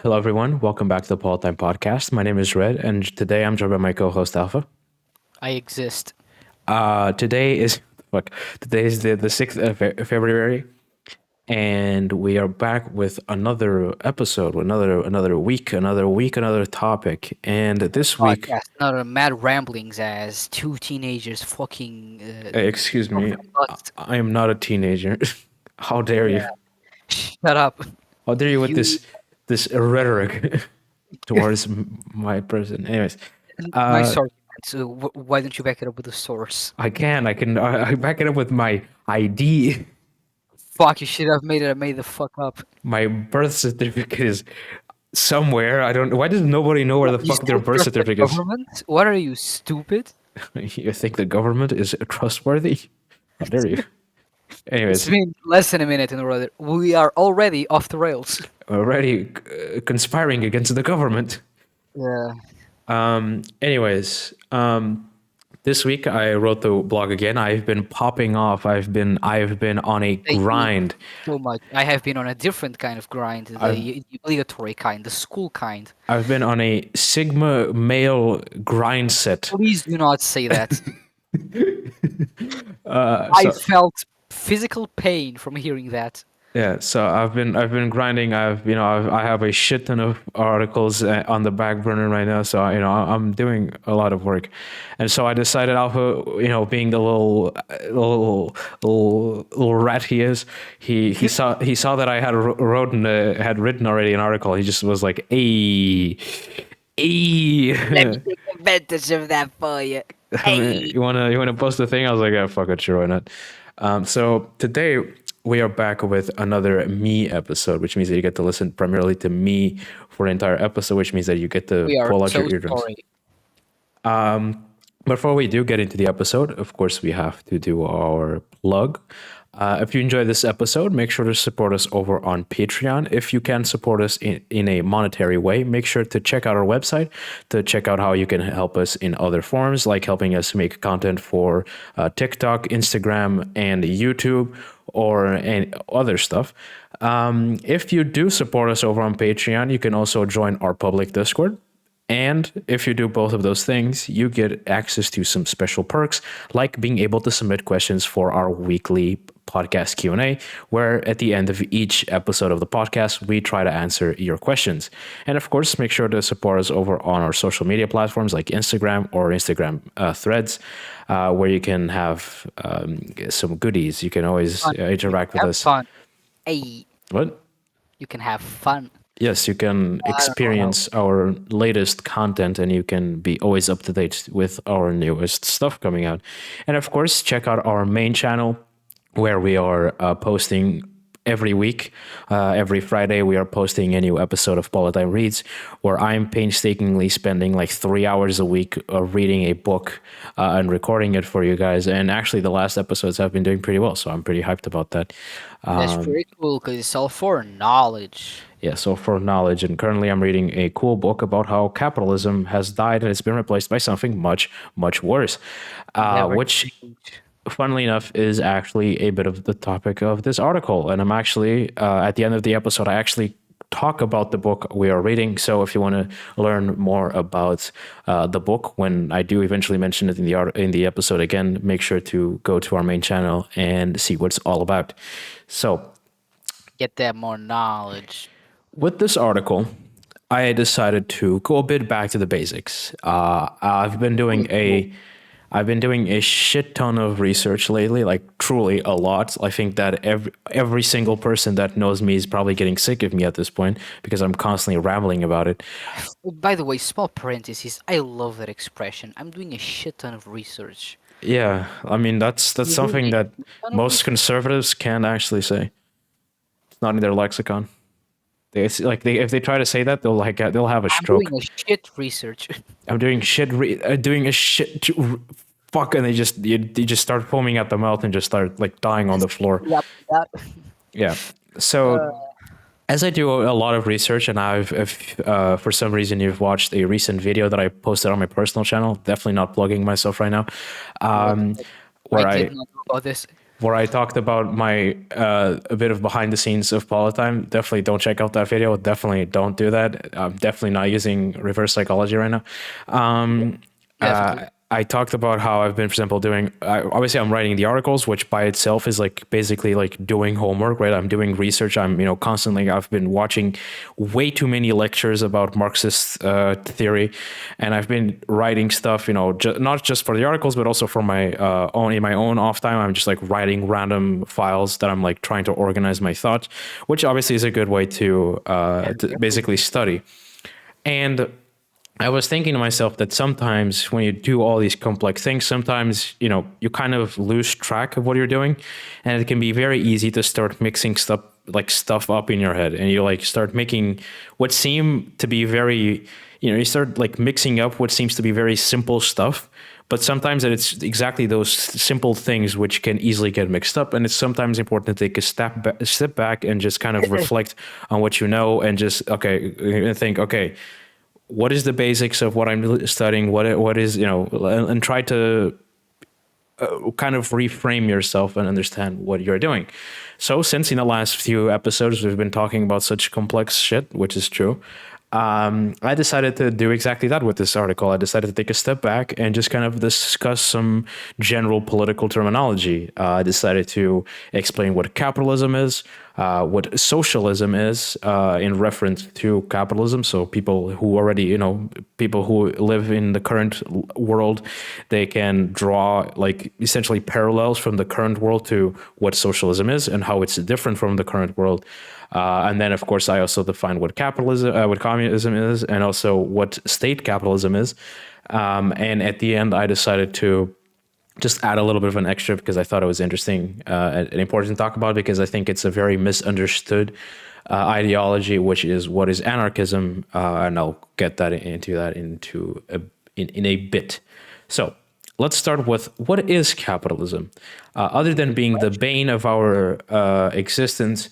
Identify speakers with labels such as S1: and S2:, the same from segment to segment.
S1: Hello, everyone. Welcome back to the Politdigm podcast. My name is Red, and today I'm joined by my co-host Alpha.
S2: I exist.
S1: Today is Today is the 6th of February, and we are back with another episode, another topic. And this week,
S2: Podcast, not a mad ramblings as two teenagers fucking.
S1: excuse me,
S2: Butts.
S1: I am not a teenager. How dare you?
S2: Yeah. Shut up.
S1: How dare you with
S2: You.
S1: this rhetoric towards my person? Anyways,
S2: My
S1: uh,
S2: source. So why don't you back it up with a source?
S1: I back it up with my ID.
S2: Fuck, you should have made it. I made the fuck up.
S1: My birth certificate is somewhere. I don't. Why does nobody know where the
S2: You
S1: fuck their
S2: still
S1: birth
S2: trust the
S1: certificate is?
S2: government? What are you, stupid?
S1: You think the government is trustworthy? How dare you?
S2: It's
S1: Anyways,
S2: been less than a minute and we are already off the rails.
S1: already conspiring against the government.
S2: Yeah.
S1: Anyways, this week I wrote the blog again. I've been popping off. I've been on a
S2: Thank you
S1: grind.
S2: so much. I have been on a different kind of grind, the obligatory kind, the school kind.
S1: I've been on a Sigma male grind set.
S2: Please do not say that. I felt physical pain from hearing that.
S1: Yeah, so I've been grinding. I have a shit ton of articles on the back burner right now. So I'm doing a lot of work, and so I decided, Alpha, being the little rat he is, he saw that I had written already an article. He just was like, "Hey, hey."
S2: Let me take advantage of that for you. Hey.
S1: You wanna post the thing? I was like, yeah, fuck it, sure, why not? So today we are back with another me episode, which means that you get to listen primarily to me for an entire episode, which means that you get to
S2: We are
S1: pull out
S2: so
S1: your eardrums.
S2: sorry.
S1: Before we do get into the episode, of course, we have to do our plug. If you enjoy this episode, make sure to support us over on Patreon. If you can support us in a monetary way, make sure to check out our website to check out how you can help us in other forms, like helping us make content for TikTok, Instagram, and YouTube, or any other stuff. If you do support us over on Patreon, you can also join our public Discord. And if you do both of those things, you get access to some special perks, like being able to submit questions for our weekly podcast Q&A, where at the end of each episode of the podcast, we try to answer your questions. And of course, make sure to support us over on our social media platforms like Instagram or Instagram Threads, where you can have some goodies. You can always interact with us.
S2: Fun. Hey.
S1: What?
S2: You can have fun.
S1: Yes, you can experience our latest content, and you can be always up to date with our newest stuff coming out. And of course, check out our main channel where we are posting every week. Every Friday, we are posting a new episode of Politdigm Reads, where I'm painstakingly spending like 3 hours a week reading a book and recording it for you guys. And actually, the last episodes have been doing pretty well, so I'm pretty hyped about that.
S2: That's pretty cool because it's all for knowledge.
S1: Yeah, so for knowledge. And currently I'm reading a cool book about how capitalism has died and it's been replaced by something much, much worse. Which, funnily enough, is actually a bit of the topic of this article. And I'm actually, at the end of the episode, I actually talk about the book we are reading. So if you want to learn more about the book, when I do eventually mention it in the episode again, make sure to go to our main channel and see what it's all about. So
S2: get that more knowledge.
S1: With this article, I decided to go a bit back to the basics. I've been doing a shit ton of research lately, like truly a lot. I think that every single person that knows me is probably getting sick of me at this point because I'm constantly rambling about it.
S2: By the way, small parentheses, I love that expression. I'm doing a shit ton of research.
S1: Yeah, I mean that's something that most conservatives can't actually say. It's not in their lexicon. If they try to say that, they'll have a stroke.
S2: I'm doing a shit research.
S1: I'm doing doing a shit. Fuck, and they just start foaming at the mouth and just start like dying on the floor.
S2: Yep.
S1: Yeah. So as I do a lot of research, and if for some reason you've watched a recent video that I posted on my personal channel, definitely not plugging myself right now. Where
S2: I did not know about this.
S1: where I talked about my a bit of behind the scenes of Politdigm. Definitely don't check out that video. Definitely don't do that. I'm definitely not using reverse psychology right now. Um,
S2: Definitely.
S1: I talked about how I've been, for example, doing. Obviously, I'm writing the articles, which by itself is like basically like doing homework, right? I'm doing research. I'm constantly. I've been watching way too many lectures about Marxist theory, and I've been writing stuff. Not just for the articles, but also for my own in my own off time. I'm just like writing random files that I'm like trying to organize my thoughts, which obviously is a good way to basically study. And I was thinking to myself that sometimes when you do all these complex things, sometimes, you kind of lose track of what you're doing. And it can be very easy to start mixing stuff up in your head. And you like start making what seem to be very, you start like mixing up what seems to be very simple stuff. But sometimes it's exactly those simple things which can easily get mixed up. And it's sometimes important to take a step back and just kind of reflect on what you know and just, okay, and think, okay, what is the basics of what I'm studying? What is, and try to kind of reframe yourself and understand what you're doing. So since in the last few episodes, we've been talking about such complex shit, which is true. I decided to do exactly that with this article. I decided to take a step back and just kind of discuss some general political terminology. I decided to explain what capitalism is, what socialism is in reference to capitalism. So people who already, people who live in the current world, they can draw like essentially parallels from the current world to what socialism is and how it's different from the current world. And then, of course, I also define what what communism is, and also what state capitalism is. And at the end, I decided to just add a little bit of an extra because I thought it was interesting and important to talk about, because I think it's a very misunderstood ideology, which is what is anarchism, and I'll get in a bit. So let's start with what is capitalism, other than being the bane of our existence.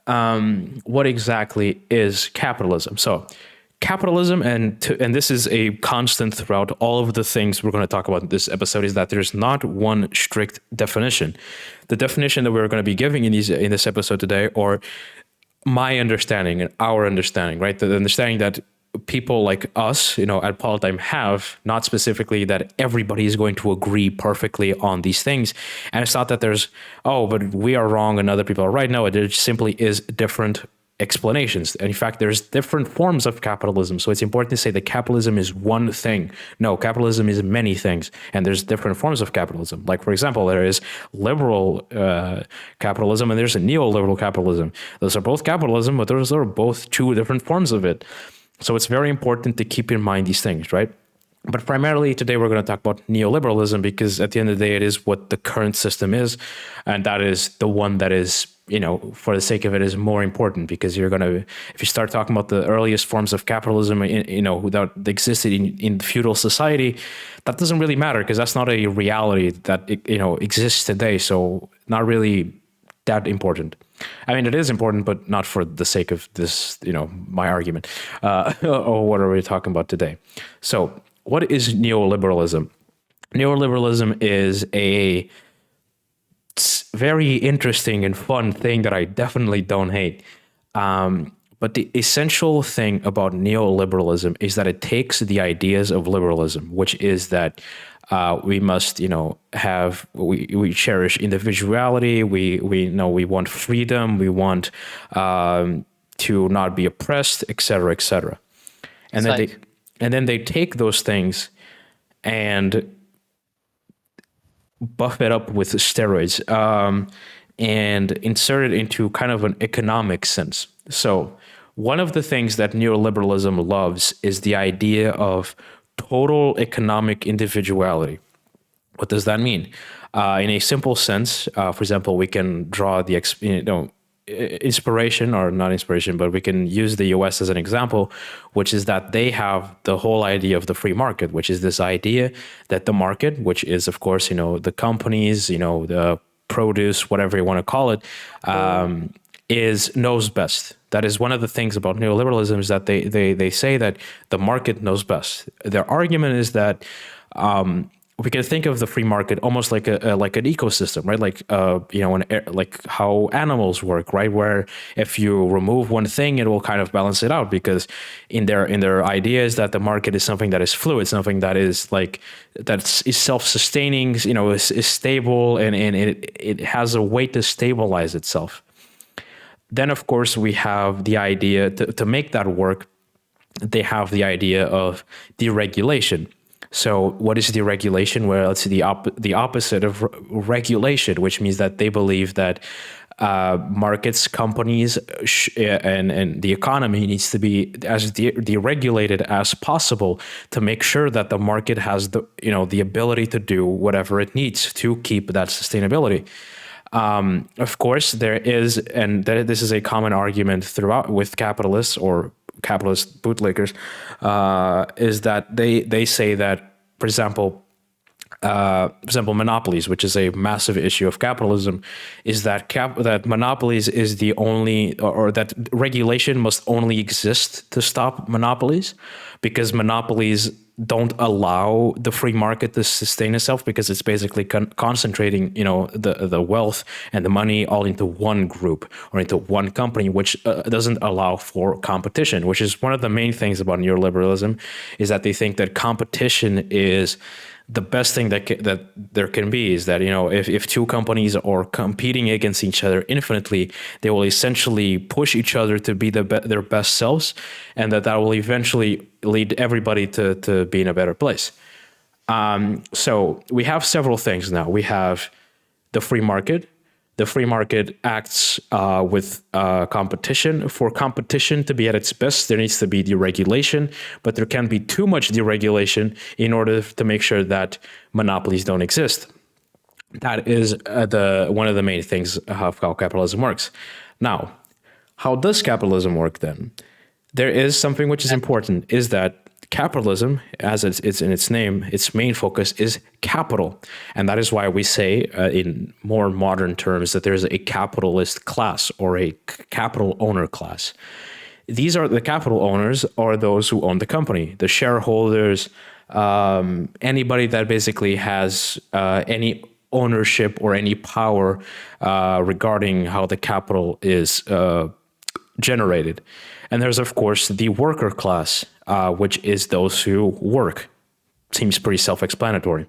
S1: What exactly is capitalism? So capitalism, and this is a constant throughout all of the things we're going to talk about in this episode, is that there's not one strict definition. The definition that we're going to be giving in this episode today, or my understanding and our understanding, right? The understanding that people like us, at Politdigm have, not specifically that everybody is going to agree perfectly on these things. And it's not that there's, but we are wrong and other people are right. No, there simply is different explanations. And in fact, there's different forms of capitalism. So it's important to say that capitalism is one thing. No, capitalism is many things. And there's different forms of capitalism. Like, for example, there is liberal capitalism and there's a neoliberal capitalism. Those are both capitalism, but those are both two different forms of it. So it's very important to keep in mind these things, right? But primarily today we're going to talk about neoliberalism, because at the end of the day, it is what the current system is. And that is the one that is, for the sake of it, is more important, because if you start talking about the earliest forms of capitalism, that existed in feudal society, that doesn't really matter, because that's not a reality that, exists today. So not really that important. I mean, it is important, but not for the sake of this, my argument, or what are we talking about today? So what is neoliberalism? Neoliberalism is a very interesting and fun thing that I definitely don't hate. But the essential thing about neoliberalism is that it takes the ideas of liberalism, which is that we must, we cherish individuality. We want freedom. We want to not be oppressed, etc., etc. And then they take those things and buff it up with steroids and insert it into kind of an economic sense. So one of the things that neoliberalism loves is the idea of total economic individuality. What does that mean? In a simple sense, for example, we can draw the inspiration, or not inspiration, but we can use the US as an example, which is that they have the whole idea of the free market, which is this idea that the market, which is, of course, the companies, the produce, whatever you want to call it, knows best. That is one of the things about neoliberalism, is that they say that the market knows best. Their argument is that we can think of the free market almost like a like an ecosystem, right? Like like how animals work, right? Where if you remove one thing, it will kind of balance it out, because in their idea is that the market is something that is fluid, something that is like is self-sustaining, is stable, and it has a way to stabilize itself. Then of course we have the idea to make that work. They have the idea of deregulation. So what is deregulation? Well, it's the opposite of regulation, which means that they believe that markets, companies, and the economy needs to be as deregulated as possible to make sure that the market has the ability to do whatever it needs to keep that sustainability. Of course, there is, and this is a common argument throughout with capitalists or capitalist bootlickers, is that they say that, for example, monopolies, which is a massive issue of capitalism, is that that monopolies is the only, or that regulation must only exist to stop monopolies, because monopolies don't allow the free market to sustain itself, because it's basically concentrating, the wealth and the money all into one group or into one company, which doesn't allow for competition, which is one of the main things about neoliberalism, is that they think that competition is the best thing that there can be. Is that, if two companies are competing against each other infinitely, they will essentially push each other to be their best selves, and that will eventually lead everybody to be in a better place. So we have several things now. We have the free market. The free market acts with competition. For competition to be at its best, there needs to be deregulation, but there can't be too much deregulation in order to make sure that monopolies don't exist. That is one of the main things of how capitalism works. Now, how does capitalism work then? There is something which is important, is that capitalism, as it's in its name, its main focus is capital. And that is why we say in more modern terms that there's a capitalist class or a capital owner class. These are the capital owners, are those who own the company, the shareholders, anybody that basically has any ownership or any power regarding how the capital is generated. And there's, of course, the worker class, which is those who work. Seems pretty self-explanatory.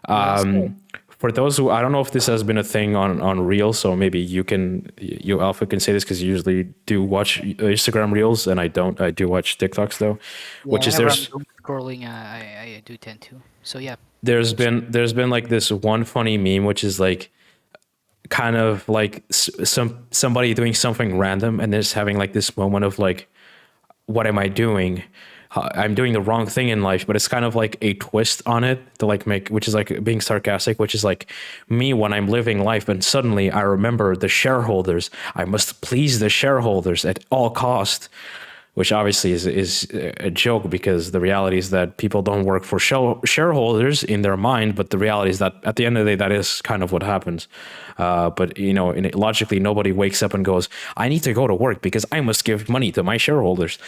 S1: For those who, I don't know if this has been a thing on Reels, so maybe you Alpha can say this, because you usually do watch Instagram Reels, and I don't. I do watch TikToks though, which is there's
S2: scrolling. I do tend to. So yeah.
S1: There's been like this one funny meme, which is like kind of like somebody doing something random and just having like this moment of like, what am I doing? I'm doing the wrong thing in life, but it's kind of like a twist on it to like make, which is like being sarcastic, which is like me when I'm living life and suddenly I remember the shareholders. I must please the shareholders at all cost, which obviously is a joke, because the reality is that people don't work for shareholders in their mind, but the reality is that at the end of the day, that is kind of what happens. But logically, nobody wakes up and goes, I need to go to work because I must give money to my shareholders.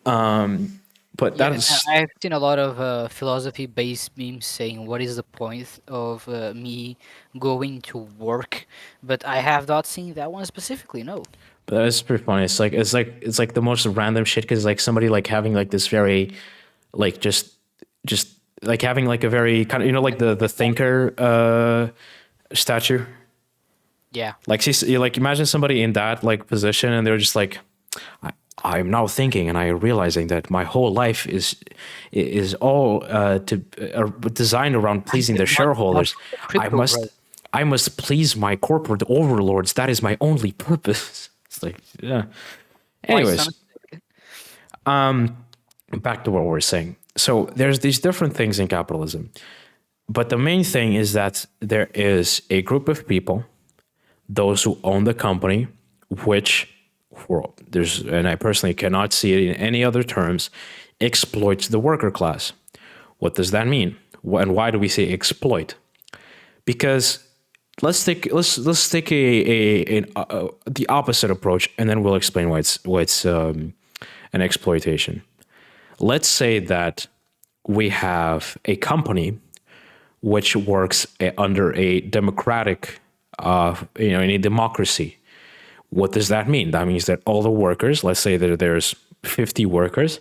S1: But
S2: Yeah,
S1: that is,
S2: I've seen a lot of philosophy-based memes saying, "What is the point of me going to work?" But I have not seen that one specifically. No.
S1: but that is pretty funny. It's like the most random shit, because like somebody like having like this very like just like having like a very kind of, like the thinker statue.
S2: Yeah.
S1: Like, see, like imagine somebody in that like position, and they're just like, I'm now thinking, and I'm realizing that my whole life is all designed around pleasing the shareholders.
S2: Crypto, right?
S1: I must please my corporate overlords. That is my only purpose. It's like, yeah. Anyways, back to what we're saying. So there's these different things in capitalism, but the main thing is that there is a group of people, those who own the company, which and I personally cannot see it in any other terms, exploits the worker class. What does that mean? And why do we say exploit? Because let's take the opposite approach, and then we'll explain why it's an exploitation. Let's say that we have a company which works under a democratic, in a democracy. What does that mean? That means that all the workers, let's say that there's 50 workers,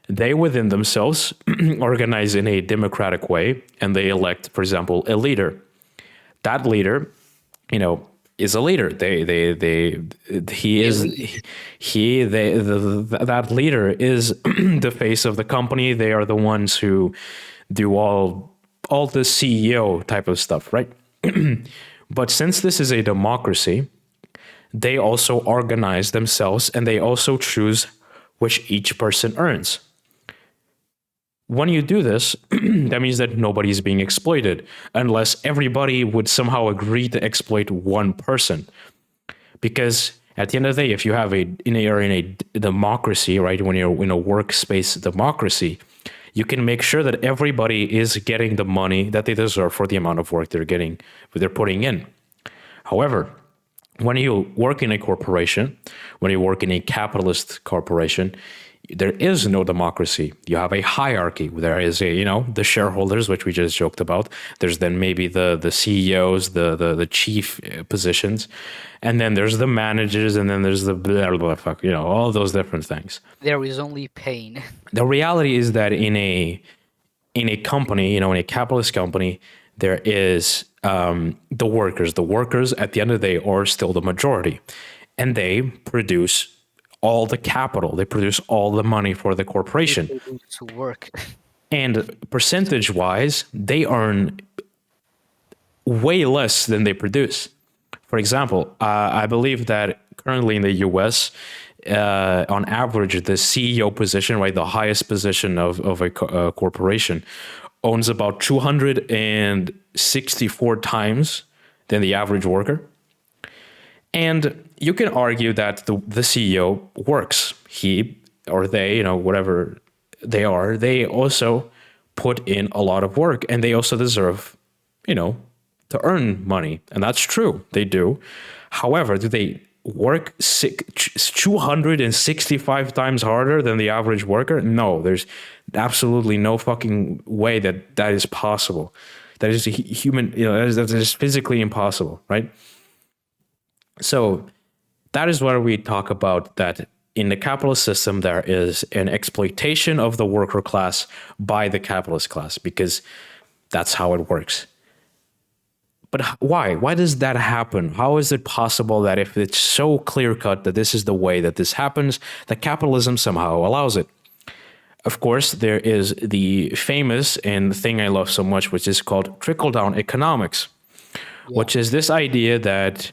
S1: they within themselves organize in a democratic way, and they elect, for example, a leader. That leader, is a leader. He is that leader is the face of the company. They are the ones who do all the CEO type of stuff, right? But since this is a democracy, they also organize themselves and they also choose which each person earns. When you do this, that means that nobody's being exploited unless everybody would somehow agree to exploit one person. Because at the end of the day, if you have in a democracy, right, when you're in a workspace democracy, you can make sure that everybody is getting the money that they deserve for the amount of work they're putting in. However, when you work in a corporation, when you work in a capitalist corporation, there is no democracy. You have a hierarchy. There is the shareholders, which we just joked about. There's then maybe the CEOs, the chief positions, and then there's the managers, and then there's the blah, blah, blah, all those different things.
S2: There is only pain.
S1: The reality is that in a company, in a capitalist company, there is the workers. The workers, at the end of the day, are still the majority, and they produce all the capital. They produce all the money for the corporation.
S2: To work.
S1: And percentage-wise, they earn way less than they produce. For example, I believe that currently in the US, on average, the CEO position, right, the highest position of a corporation, owns about 264 times than the average worker. And you can argue that the CEO works. He or they, whatever they are, they also put in a lot of work, and they also deserve, to earn money. And that's true. They do. However, do they work 265 times harder than the average worker? No, there's absolutely no fucking way that is possible. That is a human, that is physically impossible, right? So that is where we talk about that in the capitalist system, there is an exploitation of the worker class by the capitalist class, because that's how it works. But why? Why does that happen? How is it possible that if it's so clear-cut that this is the way that this happens, that capitalism somehow allows it? Of course, there is the famous and thing I love so much, which is called trickle-down economics, which is this idea that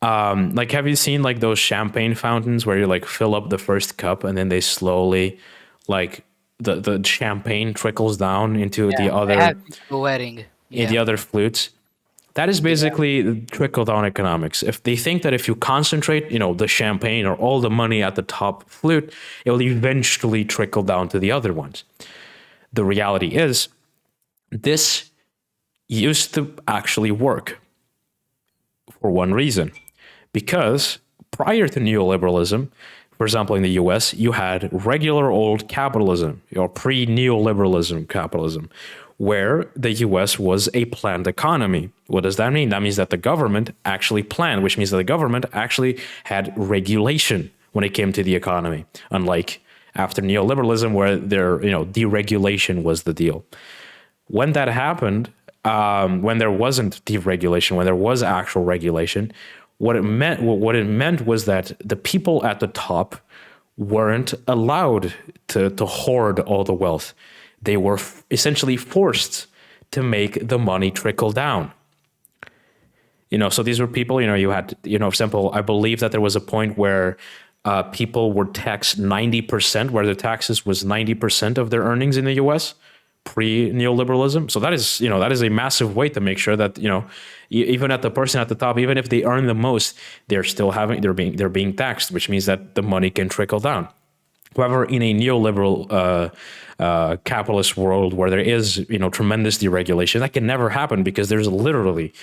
S1: have you seen like those champagne fountains where you like fill up the first cup and then they slowly the champagne trickles down into the other
S2: wedding.
S1: The other flutes? That is basically trickle down economics. If they think that if you concentrate, the champagne or all the money at the top flute, it will eventually trickle down to the other ones. The reality is this used to actually work for one reason. Because prior to neoliberalism, for example, in the US, you had regular old capitalism, or pre-neoliberalism capitalism, where the US was a planned economy. What does that mean? That means that the government actually planned, which means that the government actually had regulation when it came to the economy, unlike after neoliberalism, where deregulation was the deal. When that happened, when there wasn't deregulation, when there was actual regulation, what it meant was that the people at the top weren't allowed to hoard all the wealth. They were essentially forced to make the money trickle down. So these were people, you had, for example, I believe that there was a point where people were taxed 90%, where the taxes was 90% of their earnings in the US pre-neoliberalism. So that is a massive way to make sure that, even at the person at the top, even if they earn the most, they're being taxed, which means that the money can trickle down. However, in a neoliberal capitalist world where there is, tremendous deregulation, that can never happen, because there's literally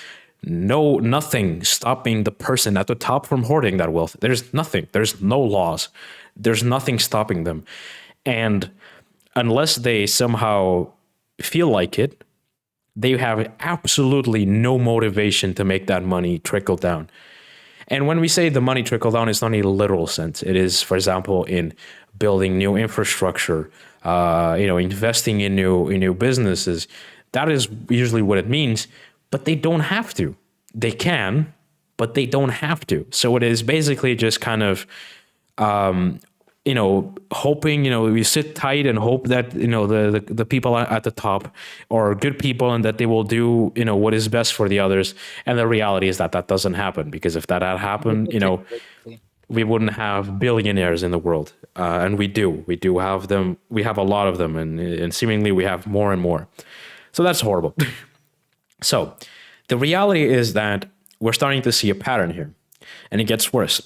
S1: nothing stopping the person at the top from hoarding that wealth. There's nothing. There's no laws. There's nothing stopping them. And unless they somehow feel like it, They have absolutely no motivation to make that money trickle down. And when we say the money trickle down, it's not in a literal sense. It is, for example, in building new infrastructure, investing in new businesses. That is usually what it means. But they don't have to. They can, but they don't have to. So it is basically just kind of hoping, we sit tight and hope that, the people at the top are good people and that they will do, what is best for the others. And the reality is that that doesn't happen, because if that had happened,
S2: Basically.
S1: we wouldn't have billionaires in the world. And we do have them. We have a lot of them, and seemingly we have more and more. So that's horrible. So the reality is that we're starting to see a pattern here, and it gets worse.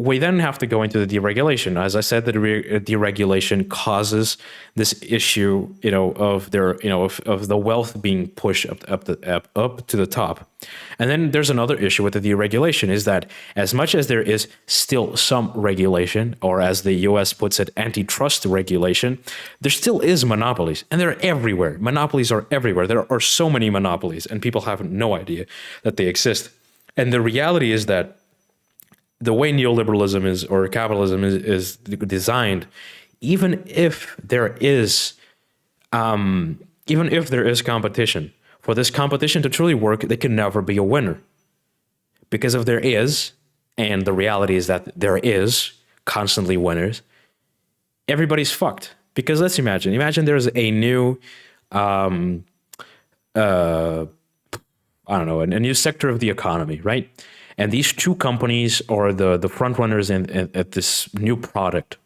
S1: We then have to go into the deregulation. As I said, the deregulation causes this issue, of of the wealth being pushed up to the top. And then there's another issue with the deregulation, is that as much as there is still some regulation, or as the US puts it, antitrust regulation, there still is monopolies, and they're everywhere. Monopolies are everywhere. There are so many monopolies, and people have no idea that they exist. And the reality is that the way neoliberalism is, or capitalism is designed, even if there is competition, for this competition to truly work, they can never be a winner. Because if there is, and the reality is that there is constantly winners, everybody's fucked. Because let's imagine there's a new a new sector of the economy, right? And these two companies are the front runners at this new product.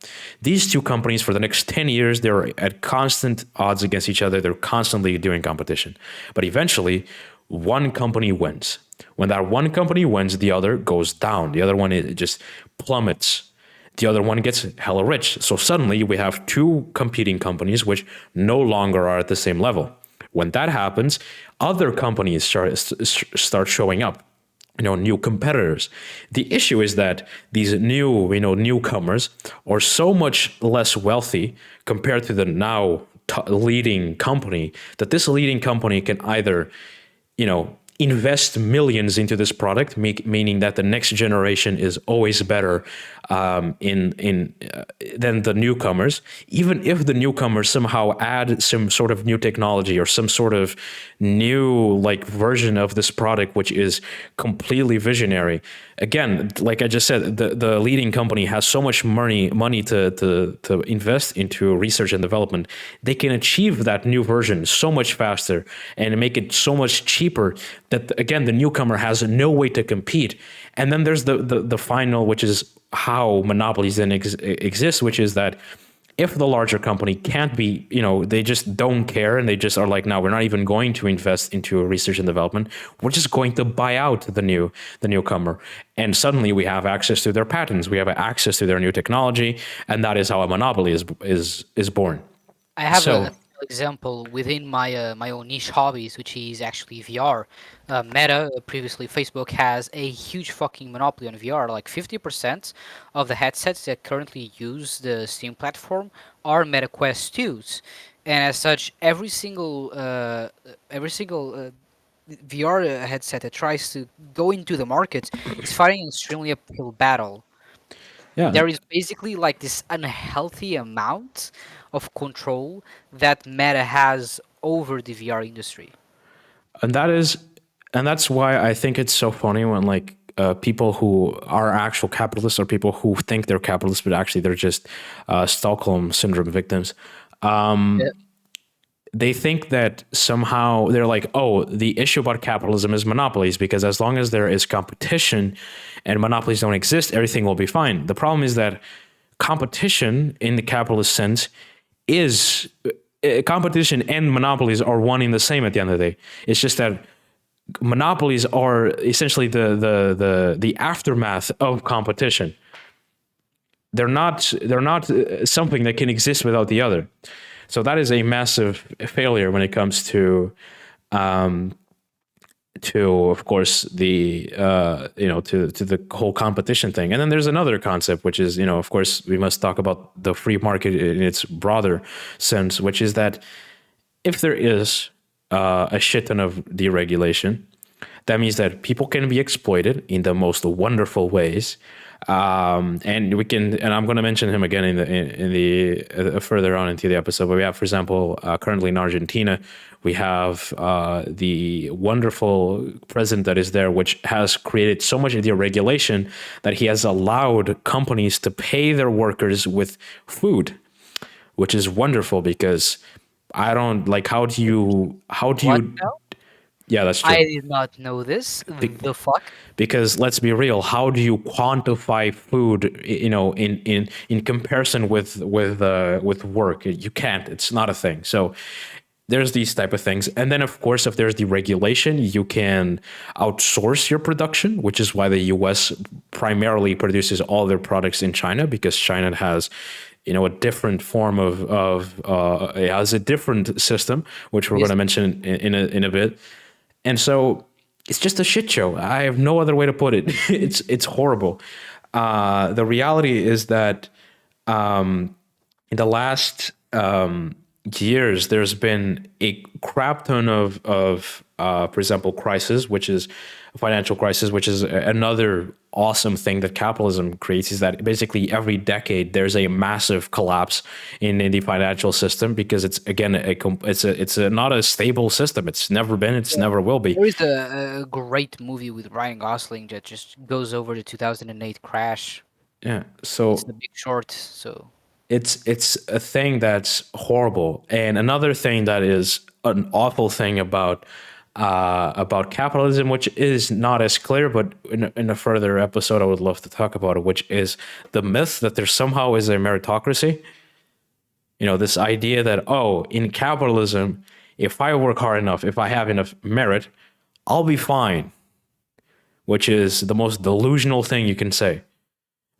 S1: These two companies, for the next 10 years, they're at constant odds against each other. They're constantly doing competition. But eventually, one company wins. When that one company wins, the other goes down. The other one, it just plummets. The other one gets hella rich. So suddenly we have two competing companies which no longer are at the same level. When that happens, other companies start showing up. New competitors. The issue is that these newcomers are so much less wealthy compared to the now leading company, that this leading company can either, invest millions into this product, meaning that the next generation is always better than the newcomers, even if the newcomers somehow add some sort of new technology or some sort of new version of this product, which is completely visionary. Again, like I just said, the leading company has so much money to invest into research and development. They can achieve that new version so much faster and make it so much cheaper that, again, the newcomer has no way to compete. And then there's the final, which is how monopolies then exist, which is that if the larger company can't be, they just don't care, and they just are like, no, we're not even going to invest into research and development. We're just going to buy out the newcomer. And suddenly we have access to their patents. We have access to their new technology. And that is how a monopoly is born.
S2: I have
S1: So,
S2: a example within my own niche hobbies, which is actually VR. Meta, previously Facebook, has a huge fucking monopoly on VR. Like 50% of the headsets that currently use the Steam platform are Meta Quest 2s, and as such, every single VR headset that tries to go into the market is fighting an extremely uphill battle.
S1: yeah.
S2: There is basically like this unhealthy amount of control that Meta has over the VR industry.
S1: And that's why I think it's so funny when people who are actual capitalists, or people who think they're capitalists but actually they're just Stockholm syndrome victims.
S2: Yeah.
S1: They think that somehow they're like, oh, the issue about capitalism is monopolies, because as long as there is competition and monopolies don't exist, everything will be fine. The problem is that competition in the capitalist sense is competition and monopolies are one in the same at the end of the day. It's just that monopolies are essentially the aftermath of competition. They're not something that can exist without the other. So that is a massive failure when it comes to of course the to the whole competition thing. And then there's another concept, which is, of course we must talk about the free market in its broader sense, which is that if there is a shit ton of deregulation, that means that people can be exploited in the most wonderful ways. And we can, and I'm going to mention him again in the further on into the episode. But we have, for example, currently in Argentina, we have the wonderful president that is there, which has created so much deregulation that he has allowed companies to pay their workers with food, which is wonderful because I don't like how do
S2: What
S1: you
S2: now?
S1: yeah, that's
S2: I
S1: true.
S2: did not know this. The fuck?
S1: Because let's be real, how do you quantify food, in comparison with work? You can't. It's not a thing. So there's these type of things. And then of course, if there's deregulation, you can outsource your production, which is why the US primarily produces all their products in China, because China has a different form of it has a different system, which we're going
S2: Yes.
S1: to mention in a bit. And so it's just a shit show. I have no other way to put it. It's horrible. The reality is that in the last years, there's been a crap ton for example, crisis, which is a financial crisis, which is another awesome thing that capitalism creates, is that basically every decade there's a massive collapse in the financial system, because it's again it's not a stable system. It's never been. It's
S2: Yeah.
S1: never will be.
S2: There is a great movie with Ryan Gosling that just goes over the 2008 crash.
S1: Yeah.
S2: It's
S1: So
S2: The Big Short. So
S1: it's a thing that's horrible. And another thing that is an awful thing about capitalism, which is not as clear, but in a further episode, I would love to talk about it, which is the myth that there somehow is a meritocracy. This idea that, oh, in capitalism, if I work hard enough, if I have enough merit, I'll be fine, which is the most delusional thing you can say.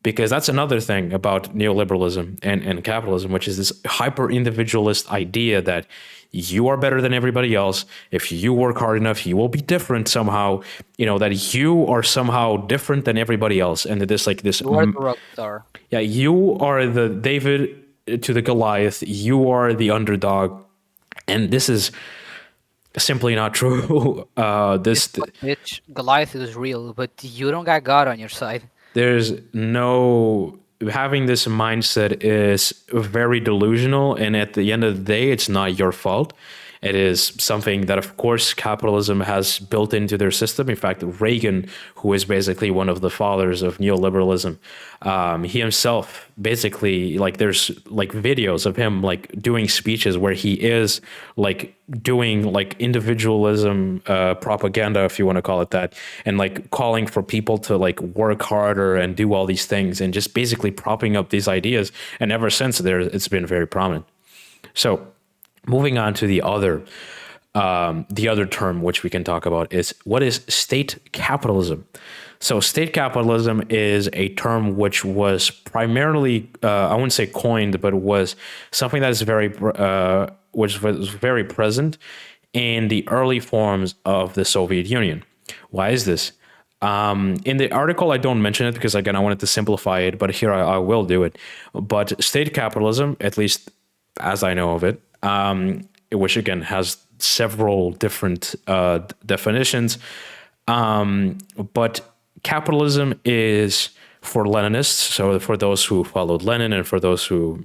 S1: Because that's another thing about neoliberalism and capitalism, which is this hyper individualist idea that you are better than everybody else. If you work hard enough, you will be different somehow. That you are somehow different than everybody else. And this, like this,
S2: you are the rock star.
S1: yeah, you are the David to the Goliath. You are the underdog. And this is simply not true.
S2: Guess what, bitch? Goliath is real, but you don't got God on your side.
S1: There's no having this mindset is very delusional, and at the end of the day, it's not your fault. It is something that, of course, capitalism has built into their system. In fact, Reagan, who is basically one of the fathers of neoliberalism, he himself basically, like, there's like videos of him like doing speeches where he is like doing like individualism propaganda, if you want to call it that, and like calling for people to like work harder and do all these things, and just basically propping up these ideas. And ever since there, it's been very prominent. So moving on to the other term which we can talk about is, what is state capitalism? So state capitalism is a term which was primarily, I wouldn't say coined, but was something that is which was very present in the early forms of the Soviet Union. Why is this? In the article, I don't mention it because, again, I wanted to simplify it, but here I will do it. But state capitalism, at least as I know of it, which again has several different definitions, but capitalism is, for Leninists, so for those who followed Lenin and for those who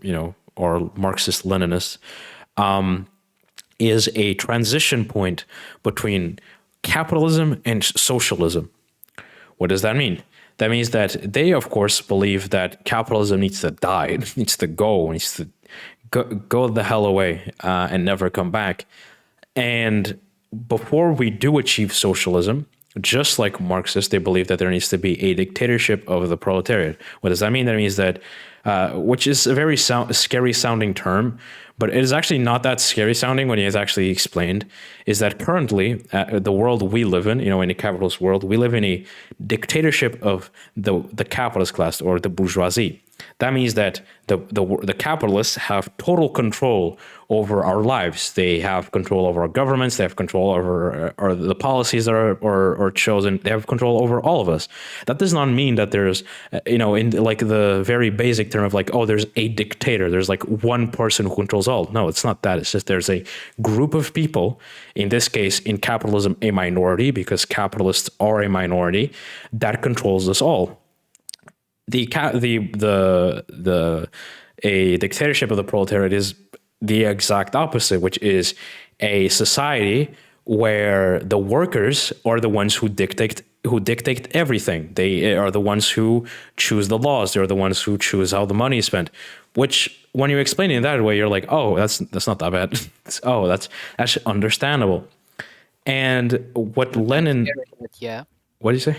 S1: are Marxist Leninists, is a transition point between capitalism and socialism. What does that mean? That means that they, of course, believe that capitalism needs to die, it needs to go, it needs to go the hell away and never come back. And before we do achieve socialism, just like Marxists, they believe that there needs to be a dictatorship of the proletariat. What does that mean? That means that, which is a very scary sounding term, but it is actually not that scary sounding when it is actually explained, is that currently the world we live in a capitalist world, we live in a dictatorship of the capitalist class, or the bourgeoisie. That means that the capitalists have total control over our lives. They have control over our governments. They have control over the policies that are chosen. They have control over all of us. That does not mean that there's, in like the very basic term of like, oh, there's a dictator. There's like one person who controls all. No, it's not that. It's just there's a group of people, in this case, in capitalism, a minority, because capitalists are a minority, that controls us all. A dictatorship of the proletariat is the exact opposite, which is a society where the workers are the ones who dictate everything. They are the ones who choose the laws. They're the ones who choose how the money is spent. Which, when you explain it that way, you're like, oh, that's not that bad. That's understandable. And what Lenin,
S2: Scary, but yeah,
S1: what do you say?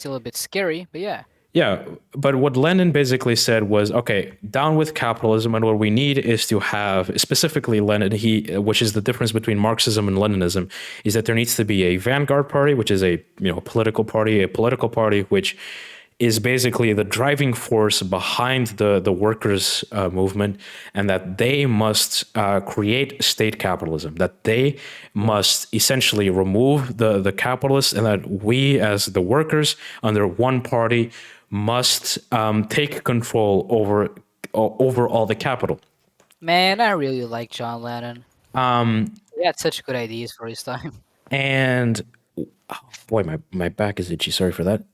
S2: still a bit scary, but yeah.
S1: Yeah, but what Lenin basically said was, okay, down with capitalism, and what we need is to have, specifically Lenin, which is the difference between Marxism and Leninism, is that there needs to be a vanguard party, which is a political party which is basically the driving force behind the workers' movement, and that they must create state capitalism, that they must essentially remove the capitalists, and that we as the workers under one party must take control over all the capital.
S2: Man, I really like John Lennon. He had such good ideas for his time.
S1: And oh, boy, my back is itchy. Sorry for that.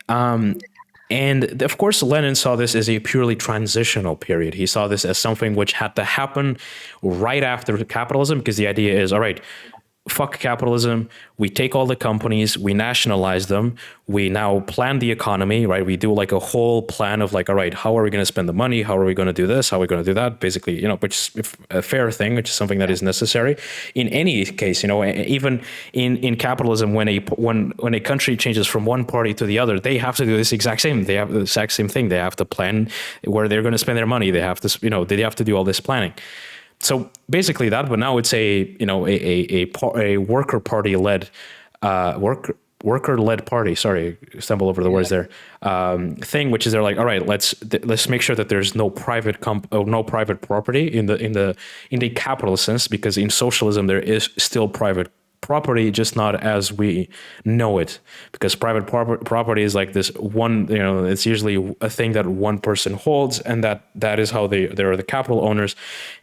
S1: And of course, Lenin saw this as a purely transitional period. He saw this as something which had to happen right after capitalism, because the idea is, all right, fuck capitalism. We take all the companies, we nationalize them. We now plan the economy, right? We do like a whole plan of like, all right, how are we going to spend the money? How are we going to do this? How are we going to do that? Basically, which is a fair thing, which is something that is necessary in any case. Even in capitalism, when a country changes from one party to the other, they have to do this exact same. They have the exact same thing. They have to plan where they're going to spend their money. They have to, they have to do all this planning. So basically that, but now it's a worker party led worker led party. Sorry, stumble over the words there. Thing, which is they're like, all right, let's make sure that there's no private property in the capitalist sense, because in socialism there is still private property, just not as we know it, because private property is like this one, it's usually a thing that one person holds, and that is how they're the capital owners.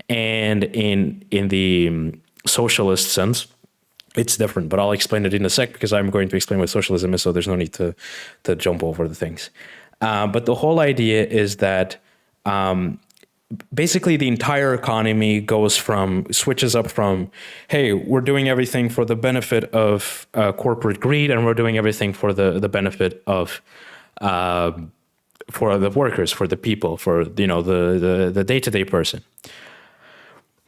S1: And in the socialist sense, it's different, but I'll explain it in a sec, because I'm going to explain what socialism is, so there's no need to jump over the things. But the whole idea is that basically the entire economy switches up from, hey, we're doing everything for the benefit of corporate greed, and we're doing everything for the benefit of for the workers, for the people, for the day-to-day person,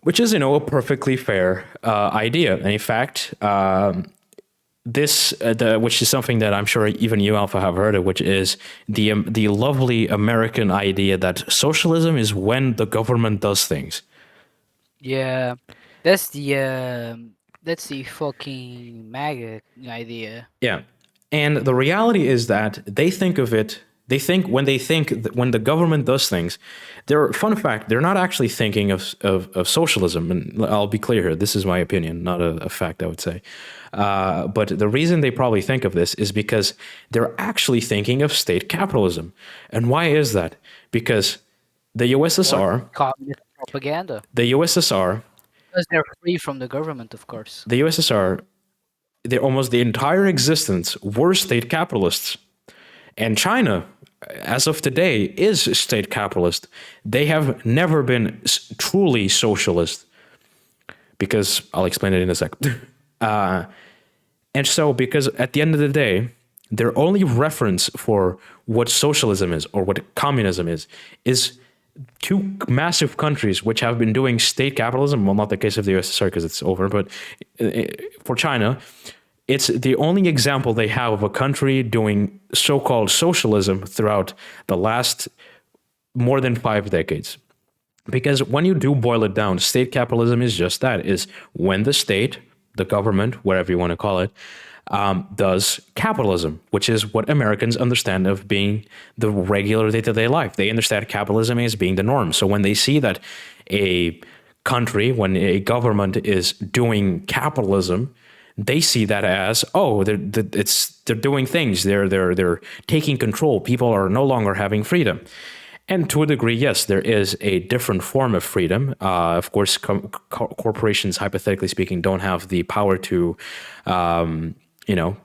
S1: which is a perfectly fair idea. And in fact, which is something that I'm sure even you, Alpha, have heard of, which is the lovely American idea that socialism is when the government does things.
S2: Yeah, that's the fucking MAGA idea.
S1: Yeah, and the reality is that they think of it. They think when when the government does things, fun fact, they're not actually thinking of socialism. And I'll be clear here, this is my opinion, not a fact, I would say. But the reason they probably think of this is because they're actually thinking of state capitalism. And why is that? Because the USSR,
S2: Communist propaganda.
S1: the USSR,
S2: Because they're free from the government, of course.
S1: the USSR, almost the entire existence were state capitalists. And China, as of today, is state capitalist. They have never been truly socialist, because I'll explain it in a sec. And so, because at the end of the day, their only reference for what socialism is or what communism is two massive countries which have been doing state capitalism. Well, not the case of the USSR because it's over, but for China, it's the only example they have of a country doing so-called socialism throughout the last more than 5 decades. Because when you do boil it down, state capitalism is just that, is when the state, the government, whatever you want to call it, does capitalism, which is what Americans understand of being the regular day-to-day life. They understand capitalism as being the norm. So when they see that a country, when a government is doing capitalism, they see that as, oh, they're doing things. They're taking control. People are no longer having freedom. And to a degree, yes, there is a different form of freedom. Of course, corporations, hypothetically speaking, don't have the power to, you know,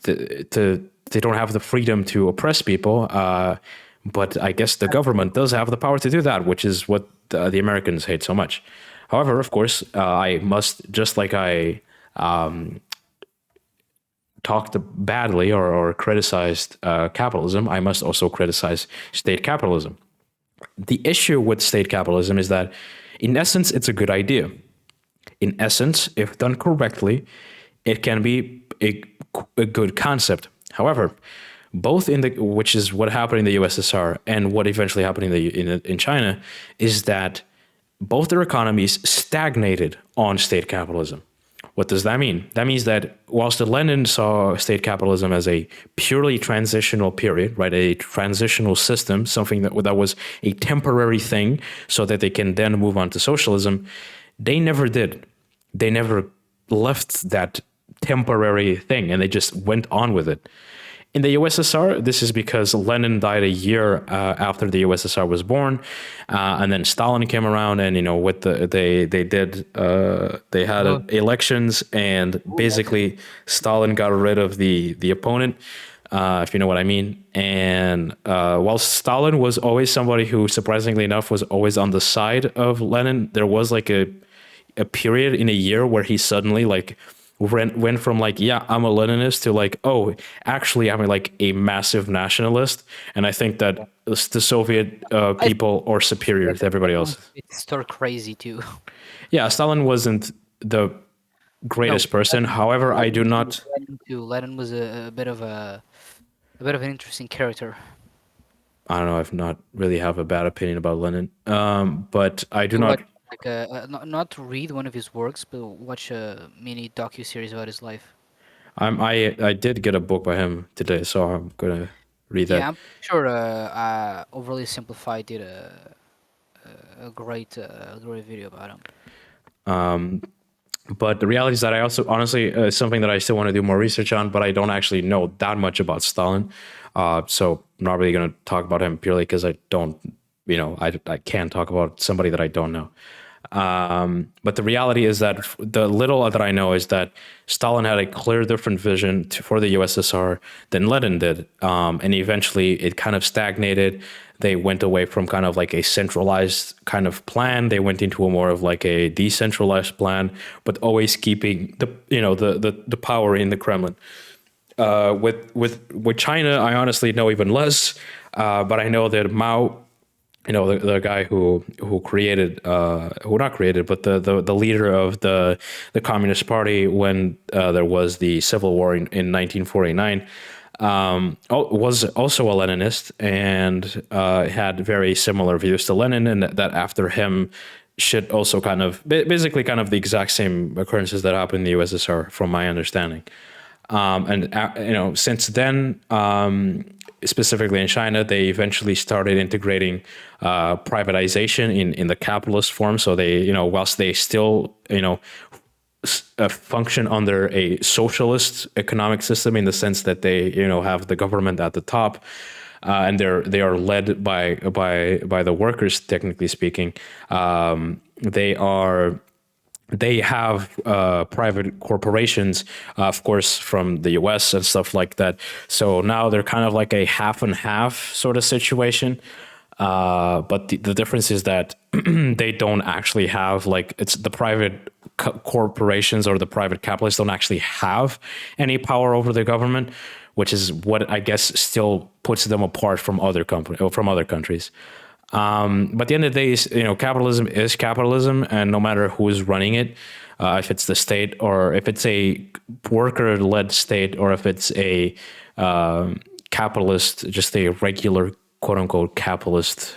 S1: they don't have the freedom to oppress people. But I guess the government does have the power to do that, which is what the Americans hate so much. However, of course, I must, just like I talked badly or criticized capitalism, I must also criticize state capitalism. The issue with state capitalism is that, in essence, it's a good idea. In essence, if done correctly, it can be a good concept. However, both which is what happened in the USSR and what eventually happened in China, is that both their economies stagnated on state capitalism. What does that mean? That means that whilst Lenin saw state capitalism as a purely transitional period, right, a transitional system, something that was a temporary thing so that they can then move on to socialism, they never did. They never left that temporary thing, and they just went on with it. In the USSR, this is because Lenin died a year after the USSR was born, and then Stalin came around, and with they had elections, and basically Stalin got rid of the opponent, if you know what I mean. And while Stalin was always somebody who, surprisingly enough, was always on the side of Lenin, there was like a period in a year where he suddenly went from yeah, I'm a Leninist to oh, actually I'm a massive nationalist, and I think that the Soviet people are superior to everybody else.
S2: It's sort of crazy too.
S1: Yeah, Stalin wasn't the greatest person. However, I do not.
S2: Lenin was a bit of an interesting character.
S1: I don't know. I've not really have a bad opinion about Lenin, but I do not.
S2: Not to read one of his works, but watch a mini docu-series about his life.
S1: I did get a book by him today, so I'm gonna read that.
S2: Yeah, I'm sure Overly Simplified did a great video about him.
S1: But the reality is that I also, honestly, something that I still want to do more research on, but I don't actually know that much about Stalin. So I'm not really going to talk about him purely because I don't, I can't talk about somebody that I don't know. But the reality is that the little that I know is that Stalin had a clear different vision for the USSR than Lenin did. And eventually it kind of stagnated. They went away from kind of a centralized kind of plan. They went into a more of a decentralized plan, but always keeping the power in the Kremlin. With China, I honestly know even less. But I know that Mao, the guy who created, who not created, but the leader of the Communist Party when there was the civil war in 1949, was also a Leninist and had very similar views to Lenin, and that after him shit also kind of basically kind of the exact same occurrences that happened in the USSR, from my understanding. And since then, specifically in China, they eventually started integrating privatization in the capitalist form. So they, whilst they still, function under a socialist economic system in the sense that they, have the government at the top, and they are led by the workers, technically speaking. They have private corporations, of course, from the US and stuff like that. So now they're kind of like a half and half sort of situation. But the difference is that they don't actually have it's the private corporations or the private capitalists don't actually have any power over the government, which is what I guess still puts them apart from other countries. But at the end of the day, capitalism is capitalism, and no matter who is running it, if it's the state or if it's a worker-led state or if it's a capitalist, just a regular quote-unquote capitalist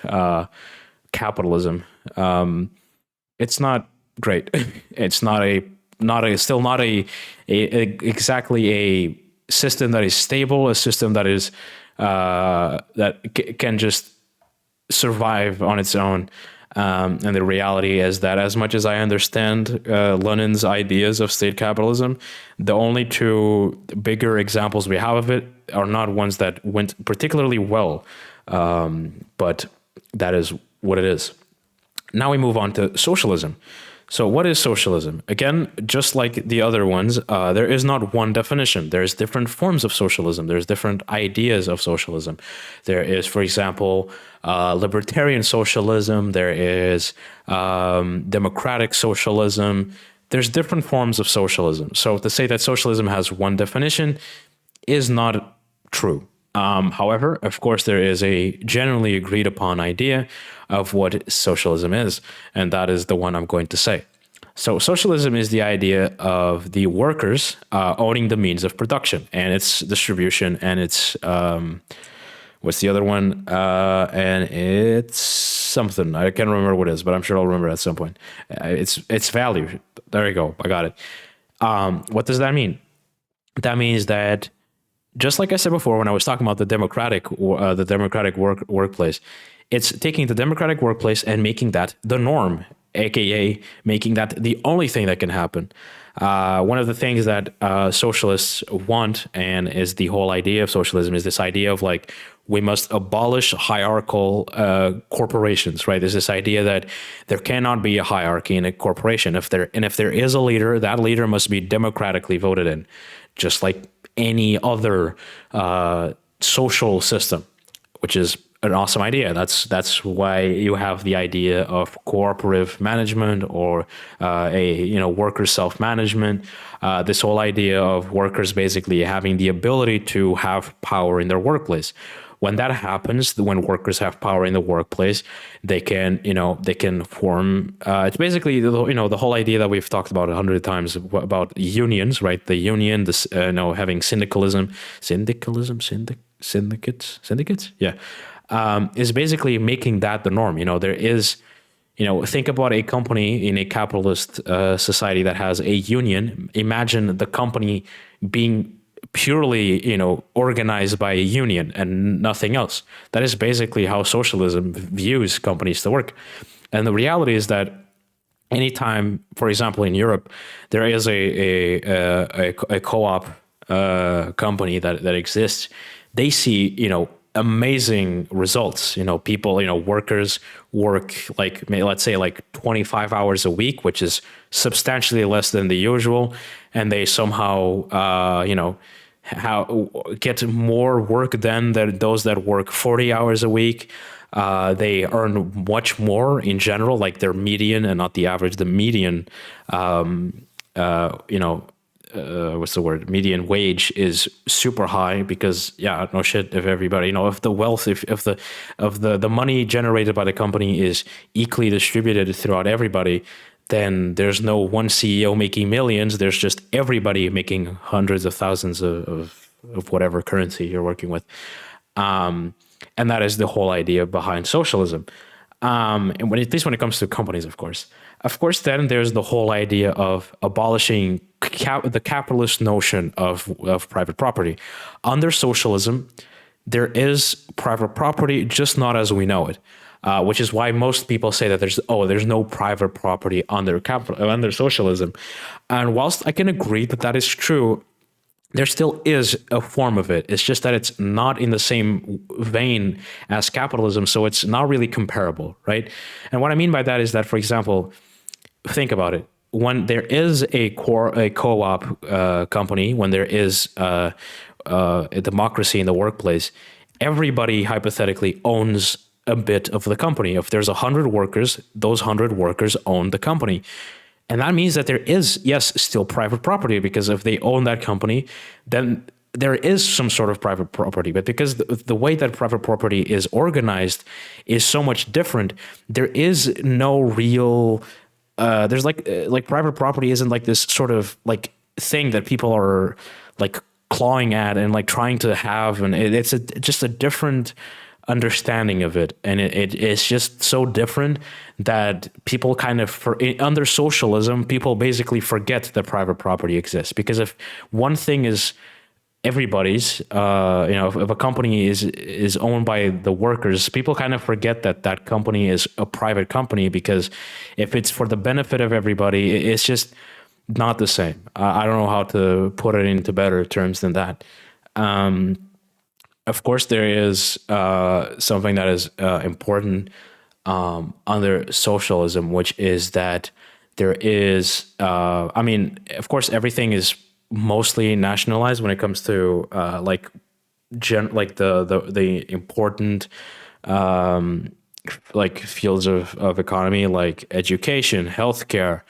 S1: capitalism, it's not great. It's not a still not exactly a system that is stable, a system that is can just survive on its own. And the reality is that, as much as I understand Lenin's ideas of state capitalism, the only two bigger examples we have of it are not ones that went particularly well. But that is what it is. Now we move on to socialism. So what is socialism? Again, just like the other ones, there is not one definition. There's different forms of socialism. There's different ideas of socialism. There is, for example, libertarian socialism. There is democratic socialism. There's different forms of socialism. So to say that socialism has one definition is not true. However, of course, there is a generally agreed upon idea of what socialism is, and that is the one I'm going to say. So socialism is the idea of the workers owning the means of production and its distribution and its, what's the other one? And it's something. I can't remember what it is, but I'm sure I'll remember at some point. It's value. There you go. I got it. What does that mean? That means that, just like I said before, when I was talking about the democratic workplace, it's taking the democratic workplace and making that the norm, aka making that the only thing that can happen. One of the things that socialists want, and is the whole idea of socialism, is this idea of like, we must abolish hierarchical corporations, right? There's this idea that there cannot be a hierarchy in a corporation. If there is a leader, that leader must be democratically voted in, just like any other social system, which is an awesome idea. That's why you have the idea of cooperative management, or worker self-management. This whole idea of workers basically having the ability to have power in their workplace. When that happens, when workers have power in the workplace, they can form. It's basically the whole idea that we've talked about 100 times about unions, right? The union, having syndicalism, syndicates, yeah, is basically making that the norm. There is, think about a company in a capitalist society that has a union. Imagine the company being purely, organized by a union and nothing else. That is basically how socialism views companies to work. And the reality is that anytime, for example, in Europe, there is a co-op company that exists, they see, amazing results. People, workers work like, let's say, like 25 hours a week, which is substantially less than the usual. And they somehow, get more work than those that work 40 hours a week. They earn much more in general, like their median, and not the average. The median, what's the word? Median wage is super high because, yeah, no shit. If everybody, if the wealth, if the money generated by the company is equally distributed throughout everybody, then there's no one CEO making millions. There's just everybody making hundreds of thousands of whatever currency you're working with. And that is the whole idea behind socialism. And at least when it comes to companies, of course, then there's the whole idea of abolishing the capitalist notion of private property. Under socialism, there is private property, just not as we know it. Which is why most people say that there's no private property under socialism. And whilst I can agree that is true, there still is a form of it. It's just that it's not in the same vein as capitalism, so it's not really comparable, right? And what I mean by that is that, for example, think about it. When there is a co-op company, when there is a democracy in the workplace, everybody hypothetically owns a bit of the company. If there's 100 workers, those 100 workers own the company. And that means that there is, yes, still private property, because if they own that company, then there is some sort of private property. But because the way that private property is organized is so much different, there is no real, there's like private property isn't like this sort of like thing that people are like clawing at and like trying to have. And it's just a different understanding of it, and it's just so different that people kind of under socialism, people basically forget that private property exists, because if one thing is everybody's, if a company is owned by the workers, people kind of forget that that company is a private company, because if it's for the benefit of everybody, it's just not the same. I don't know how to put it into better terms than that. Of course, there is something that is important under socialism, which is that there is, of course, everything is mostly nationalized when it comes to like the important like fields of economy, like education, healthcare.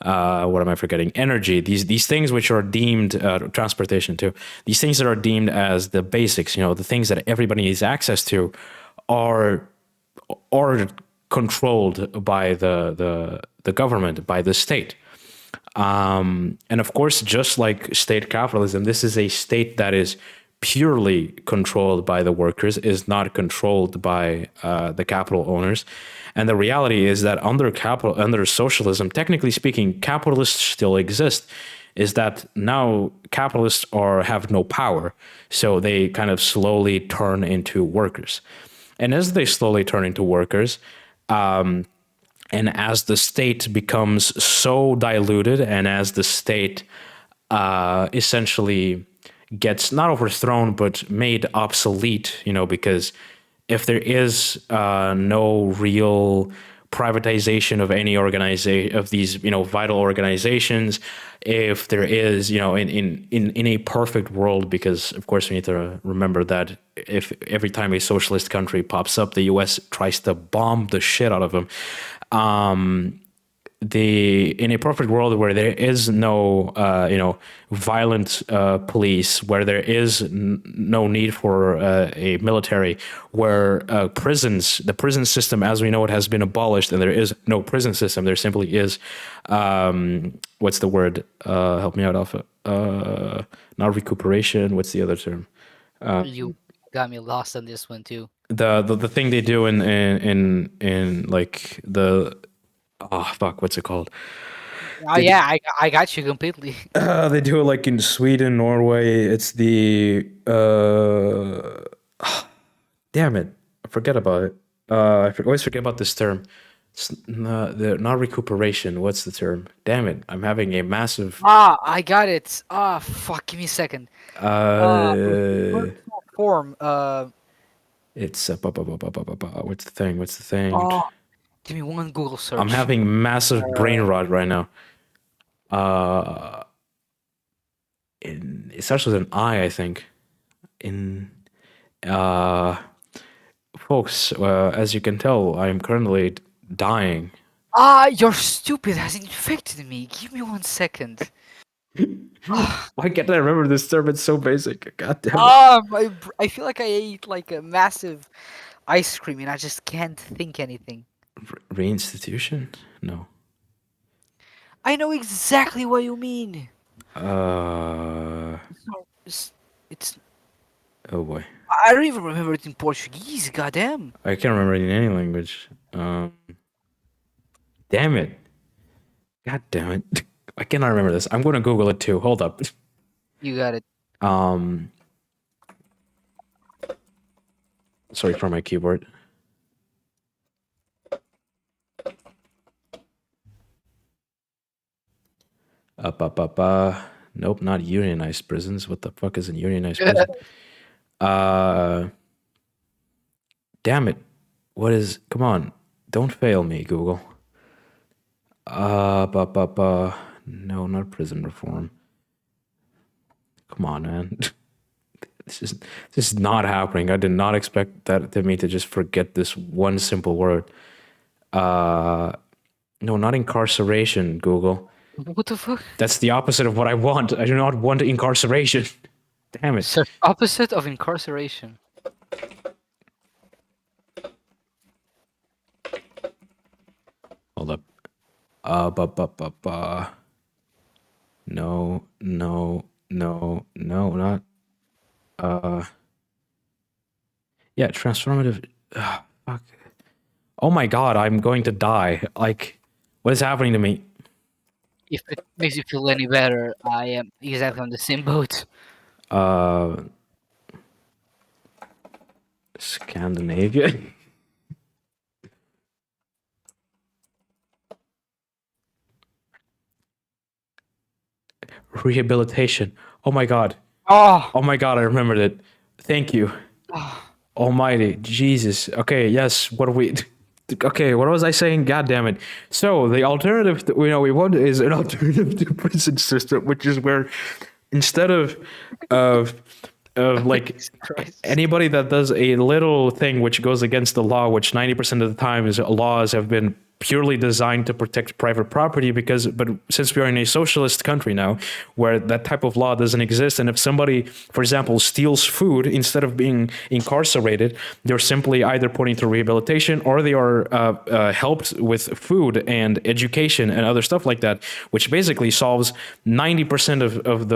S1: What am I forgetting? Energy. These things which are deemed transportation too. These things that are deemed as the basics. The things that everybody needs access to, are are controlled by the government, by the state. And of course, just like state capitalism, this is a state that is purely controlled by the workers, is not controlled by the capital owners. And the reality is that under socialism, technically speaking, capitalists still exist. Is that now capitalists have no power, so they kind of slowly turn into workers. And as they slowly turn into workers, and as the state becomes so diluted, and as the state essentially gets not overthrown but made obsolete, because if there is no real privatization of any organization, of these vital organizations, if there is in a perfect world, because of course we need to remember that if every time a socialist country pops up, the US tries to bomb the shit out of them. In a perfect world where there is no violent police, where there is no need for a military, where the prison system as we know it has been abolished, and there is no prison system, there simply is what's the word, help me out, Alpha, not recuperation, what's the other term,
S2: You got me lost on this one too.
S1: the thing they do in like the, oh fuck, what's it called?
S2: Oh yeah, I got you completely.
S1: They do it like in Sweden, Norway. It's the damn it, I forget about it. Always forget about this term. It's not recuperation. What's the term? Damn it, I'm having a massive.
S2: I got it. Fuck, give me a second.
S1: Uh,
S2: Virtual form.
S1: it's what's the thing? What's the thing?
S2: Oh, give me one Google
S1: I'm
S2: search.
S1: having massive brain rot right now. It starts with an I think. In uh Folks, as you can tell, I am currently dying.
S2: You're stupid. Has infected me. Give me 1 second.
S1: Why can't I remember this term? It's so basic. God damn it.
S2: I feel like I ate like a massive ice cream and I just can't think anything.
S1: Reinstitution? No.
S2: I know exactly what you mean.
S1: Uh.
S2: It's
S1: Oh boy.
S2: I don't even remember it in Portuguese. Goddamn.
S1: I can't remember it in any language. Damn it. God damn it. I cannot remember this. I'm going to Google it too. Hold up.
S2: You got it.
S1: Sorry for my keyboard. Nope, not unionized prisons. What the fuck is a unionized prison? Damn it. What is, come on. Don't fail me, Google. No, not prison reform. Come on, man. This is not happening. I did not expect me to just forget this one simple word. No, not incarceration, Google.
S2: What the fuck?
S1: That's the opposite of what I want. I do not want incarceration. Damn it.
S2: So opposite of incarceration.
S1: Hold up. No, not. Yeah, transformative. Fuck. Oh my god, I'm going to die. Like, what is happening to me?
S2: If it makes you feel any better, I am exactly on the same boat.
S1: Uh, Scandinavia. Rehabilitation. Oh my god.
S2: Oh,
S1: Oh my god, I remembered it. Thank you. Almighty Jesus. Okay, yes. What do we? Okay, what was I saying? God damn it. So the alternative, we want is an alternative to prison system, which is where instead of like
S2: Jesus Christ.
S1: anybody that does a little thing which goes against the law, which 90% of the time is laws have been purely designed to protect private property but since we are in a socialist country now where that type of law doesn't exist, and if somebody, for example, steals food, instead of being incarcerated, they're simply either put into rehabilitation or they are helped with food and education and other stuff like that, which basically solves 90% of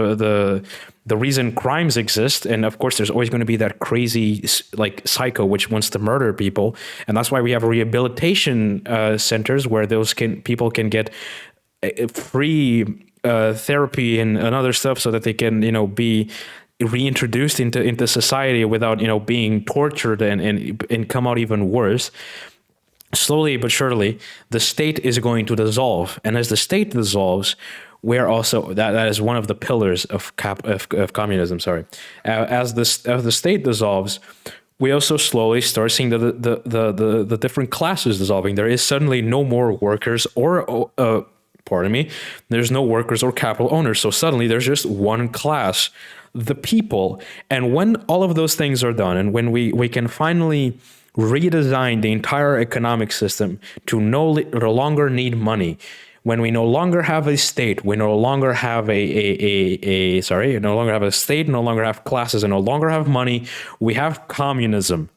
S1: the reason crimes exist. And of course there's always going to be that crazy like psycho which wants to murder people, and that's why we have rehabilitation centers where people can get free therapy and other stuff so that they can be reintroduced into society without being tortured and come out even worse. Slowly but surely, the state is going to dissolve, and as the state dissolves, we're also that is one of the pillars of communism. Sorry, as the state dissolves, we also slowly start seeing the different classes dissolving. There is suddenly no more workers or pardon me, there's no workers or capital owners. So suddenly there's just one class, the people. And when all of those things are done, and when we can finally redesign the entire economic system to no longer need money, when we no longer have a state, we no longer have no longer have a state, no longer have classes, and no longer have money, we have communism.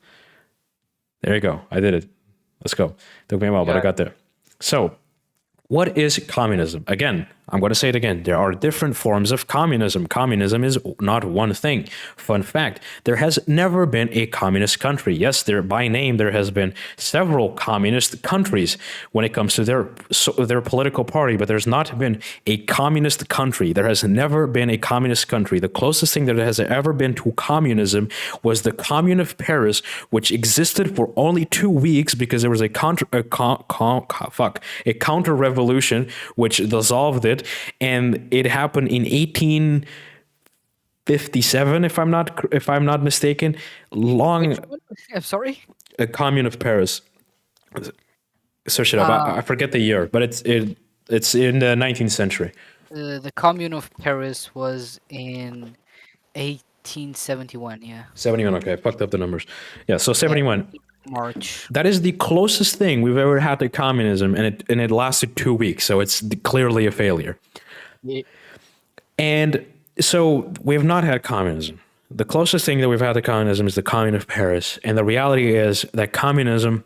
S1: There you go. I did it. Let's go. Took me a while, but I got there. So, what is communism? Again, I'm going to say it again. There are different forms of communism. Communism is not one thing. Fun fact, there has never been a communist country. Yes, by name, there has been several communist countries when it comes to their political party, but there's not been a communist country. There has never been a communist country. The closest thing that has ever been to communism was the Commune of Paris, which existed for only 2 weeks because there was a counter revolution which dissolved it, and it happened in 1857, if I'm not mistaken.
S2: Which one? I'm sorry.
S1: A Commune of Paris. Search it up. I forget the year, but it's in the 19th century.
S2: The Commune of Paris was in 1871. Yeah.
S1: 71. Okay, I fucked up the numbers. Yeah, so 71.
S2: March.
S1: That is the closest thing we've ever had to communism, and it lasted 2 weeks, so it's clearly a failure.
S2: Yeah.
S1: And so we have not had communism. The closest thing that we've had to communism is the Commune of Paris, and the reality is that communism,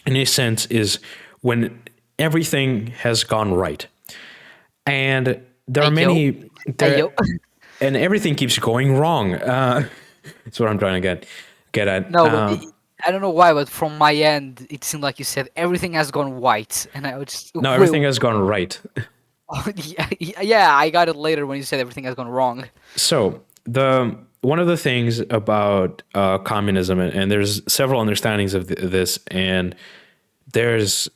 S1: in a sense, is when everything has gone right, and there are many, and everything keeps going wrong. That's what I'm trying to get at.
S2: No, I don't know why, but from my end, it seemed like you said everything has gone white, and I was just
S1: no, everything has gone right.
S2: Yeah, I got it later when you said everything has gone wrong.
S1: So one of the things about communism, and there's several understandings of this, and there's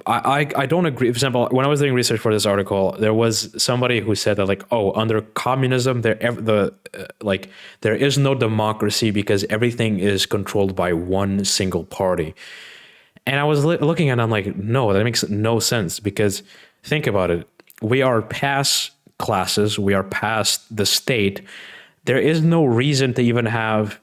S1: I don't agree. For example, when I was doing research for this article, there was somebody who said that under communism there is no democracy because everything is controlled by one single party. And I was looking at it, I'm like, no, that makes no sense, because think about it. We are past classes. We are past the state. There is no reason to even have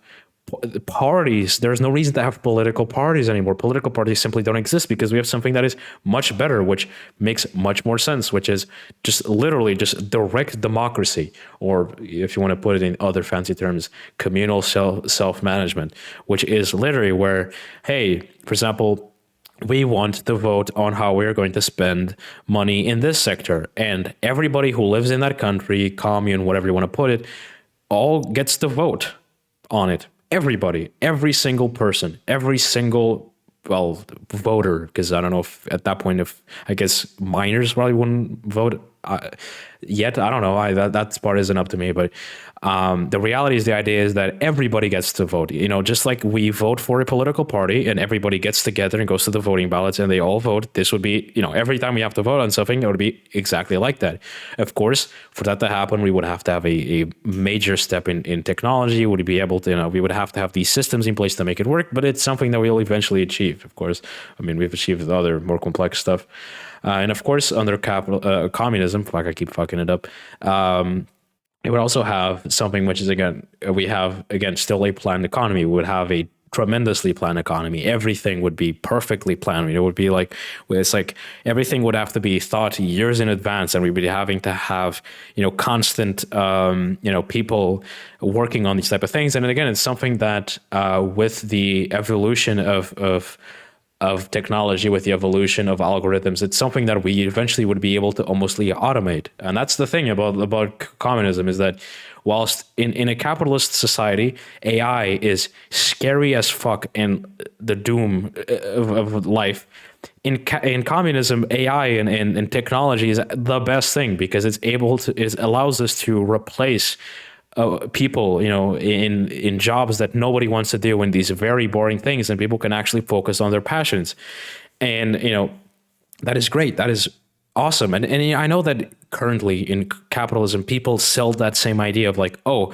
S1: parties. There's no reason to have political parties anymore. Political parties simply don't exist because we have something that is much better, which makes much more sense, which is just literally just direct democracy, or if you want to put it in other fancy terms, communal self-management, which is literally where, hey, for example, we want to vote on how we're going to spend money in this sector, and everybody who lives in that country, commune, whatever you want to put it, all gets to vote on it. everybody, every single person, every single, well, voter, because I don't know if at that point, if I guess minors probably wouldn't vote yet. I don't know. That part isn't up to me, but the reality is, the idea is that everybody gets to vote. You know, just like we vote for a political party and everybody gets together and goes to the voting ballots and they all vote. This would be, you know, every time we have to vote on something, it would be exactly like that. Of course, for that to happen, we would have to have a major step in technology. Would be able to, you know, we would have to have these systems in place to make it work. But it's something that we'll eventually achieve. Of course, I mean, we've achieved other more complex stuff. And of course, under communism, fuck, I keep fucking it up. It would also have something which is, again, we have, again, still a planned economy. We would have a tremendously planned economy. Everything would be perfectly planned. I mean, it would be like, it's like everything would have to be thought years in advance, and we'd be having to have, you know, constant, you know, people working on these type of things. And again, it's something that with the evolution of technology, with the evolution of algorithms, it's something that we eventually would be able to almostly automate. And that's the thing about communism, is that whilst in a capitalist society, AI is scary as fuck and the doom of life, in communism, AI and technology is the best thing, because it's able to, it allows us to replace people, you know, in jobs that nobody wants to do, in these very boring things, and people can actually focus on their passions. And, you know, that is great. That is awesome. And I know that currently in capitalism, people sell that same idea of like, oh,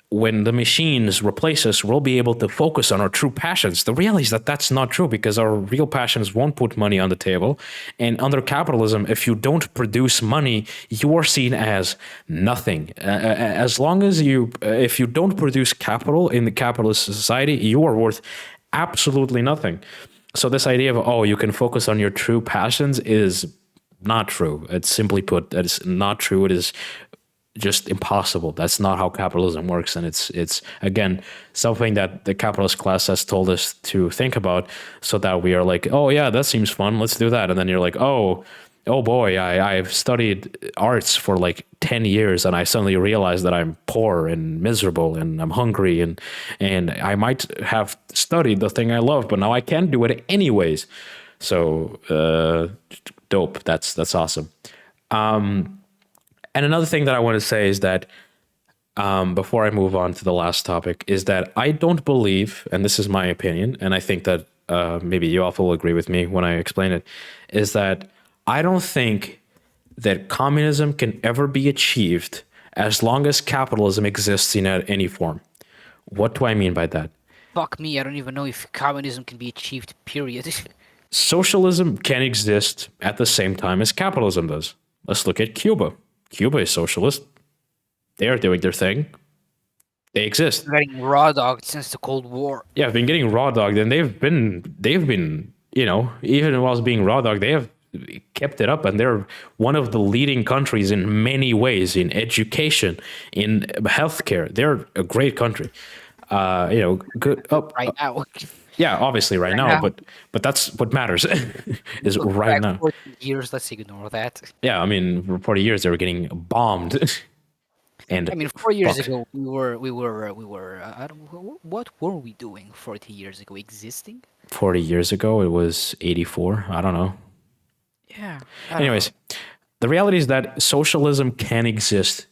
S1: when the machines replace us, we'll be able to focus on our true passions. The reality is that that's not true, because our real passions won't put money on the table. And under capitalism, if you don't produce money, you are seen as nothing. As long as if you don't produce capital in the capitalist society, you are worth absolutely nothing. So this idea of, oh, you can focus on your true passions is not true. It's simply put, that is not true. It is just impossible. That's not how capitalism works. And it's again, something that the capitalist class has told us to think about, so that we are like, oh yeah, that seems fun, let's do that. And then you're like, oh boy, I've studied arts for like 10 years and I suddenly realize that I'm poor and miserable and I'm hungry, and I might have studied the thing I love, but now I can't do it anyways. So dope. That's awesome. And another thing that I want to say is that before I move on to the last topic, is that I don't believe, and this is my opinion, and I think that maybe you all will agree with me when I explain it, is that I don't think that communism can ever be achieved as long as capitalism exists in any form. What do I mean by that?
S2: Fuck me, I don't even know if communism can be achieved, period.
S1: Socialism can exist at the same time as capitalism does. Let's look at Cuba. Cuba is socialist. They are doing their thing. They exist.
S2: They're getting raw dogged since the Cold War.
S1: Yeah, been getting raw dogged, and they've been, you know, even whilst being raw dogged, they have kept it up, and they're one of the leading countries in many ways, in education, in healthcare. They're a great country. You know, good up
S2: right now.
S1: Yeah, obviously right now, but that's what matters is right now.
S2: 40 years, let's ignore that.
S1: Yeah, I mean, for 40 years they were getting bombed. And
S2: I mean, 4 years ago we were I don't, what were we doing 40 years ago? Existing?
S1: 40 years ago it was 84. I don't know.
S2: Yeah.
S1: Anyways, the reality is that socialism can exist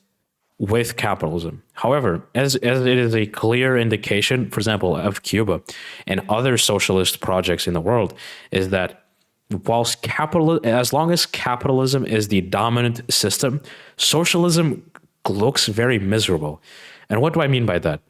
S1: with capitalism. However, as it is a clear indication, for example, of Cuba and other socialist projects in the world, is that whilst as long as capitalism is the dominant system, socialism looks very miserable. And what do I mean by that?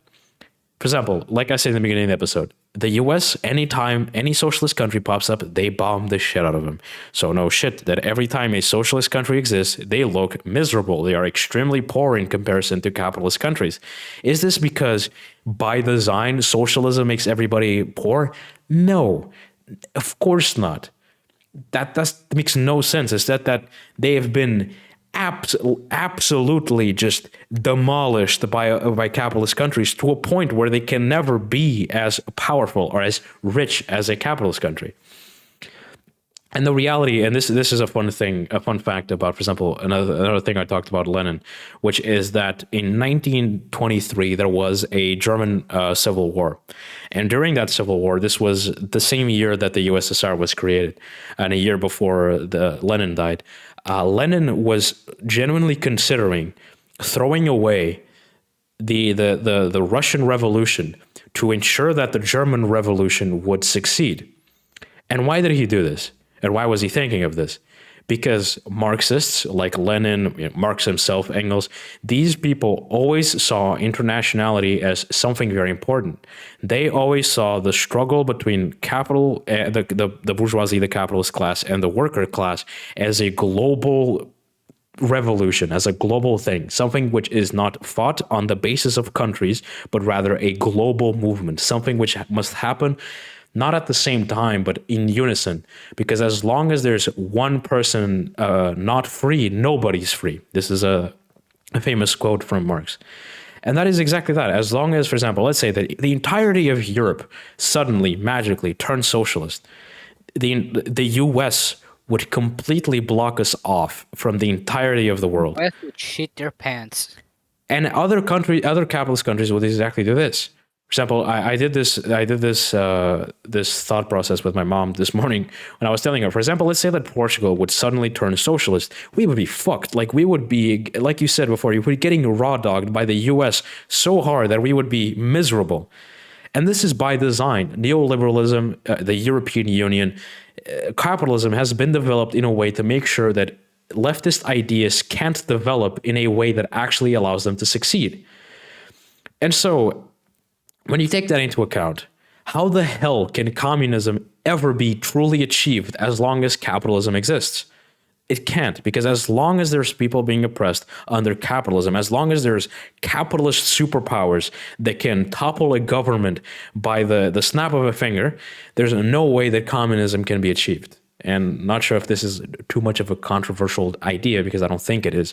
S1: For example, like I said in the beginning of the episode, the US, anytime any socialist country pops up, they bomb the shit out of them. So no shit that every time a socialist country exists, they look miserable. They are extremely poor in comparison to capitalist countries. Is this because by design, socialism makes everybody poor? No, of course not. That makes no sense. It's that they have been absolutely just demolished by capitalist countries to a point where they can never be as powerful or as rich as a capitalist country. And the reality, and this is a fun thing, a fun fact about, for example, another thing I talked about Lenin, which is that in 1923 there was a German civil war, and during that civil war, this was the same year that the USSR was created, and a year before the Lenin died. Lenin was genuinely considering throwing away the Russian Revolution to ensure that the German Revolution would succeed. And why did he do this? And why was he thinking of this? Because Marxists like Lenin, Marx himself, Engels, these people always saw internationality as something very important. They always saw the struggle between capital, the bourgeoisie, the capitalist class, and the worker class as a global revolution, as a global thing, something which is not fought on the basis of countries, but rather a global movement, something which must happen not at the same time, but in unison. Because as long as there's one person not free, nobody's free. This is a famous quote from Marx. And that is exactly that. As long as, for example, let's say that the entirety of Europe suddenly, magically turns socialist, the US would completely block us off from the entirety of the world.
S2: West would shit their pants.
S1: And other capitalist countries would exactly do this. For example, I did this thought process with my mom this morning when I was telling her, for example, let's say that Portugal would suddenly turn socialist. We would be fucked. Like, we would be, like you said before, you would be getting raw dogged by the US so hard that we would be miserable. And this is by design. Neoliberalism, the European Union, capitalism has been developed in a way to make sure that leftist ideas can't develop in a way that actually allows them to succeed. And so, when you take that into account, how the hell can communism ever be truly achieved as long as capitalism exists? It can't, because as long as there's people being oppressed under capitalism, as long as there's capitalist superpowers that can topple a government by the snap of a finger, there's no way that communism can be achieved. And not sure if this is too much of a controversial idea, because I don't think it is.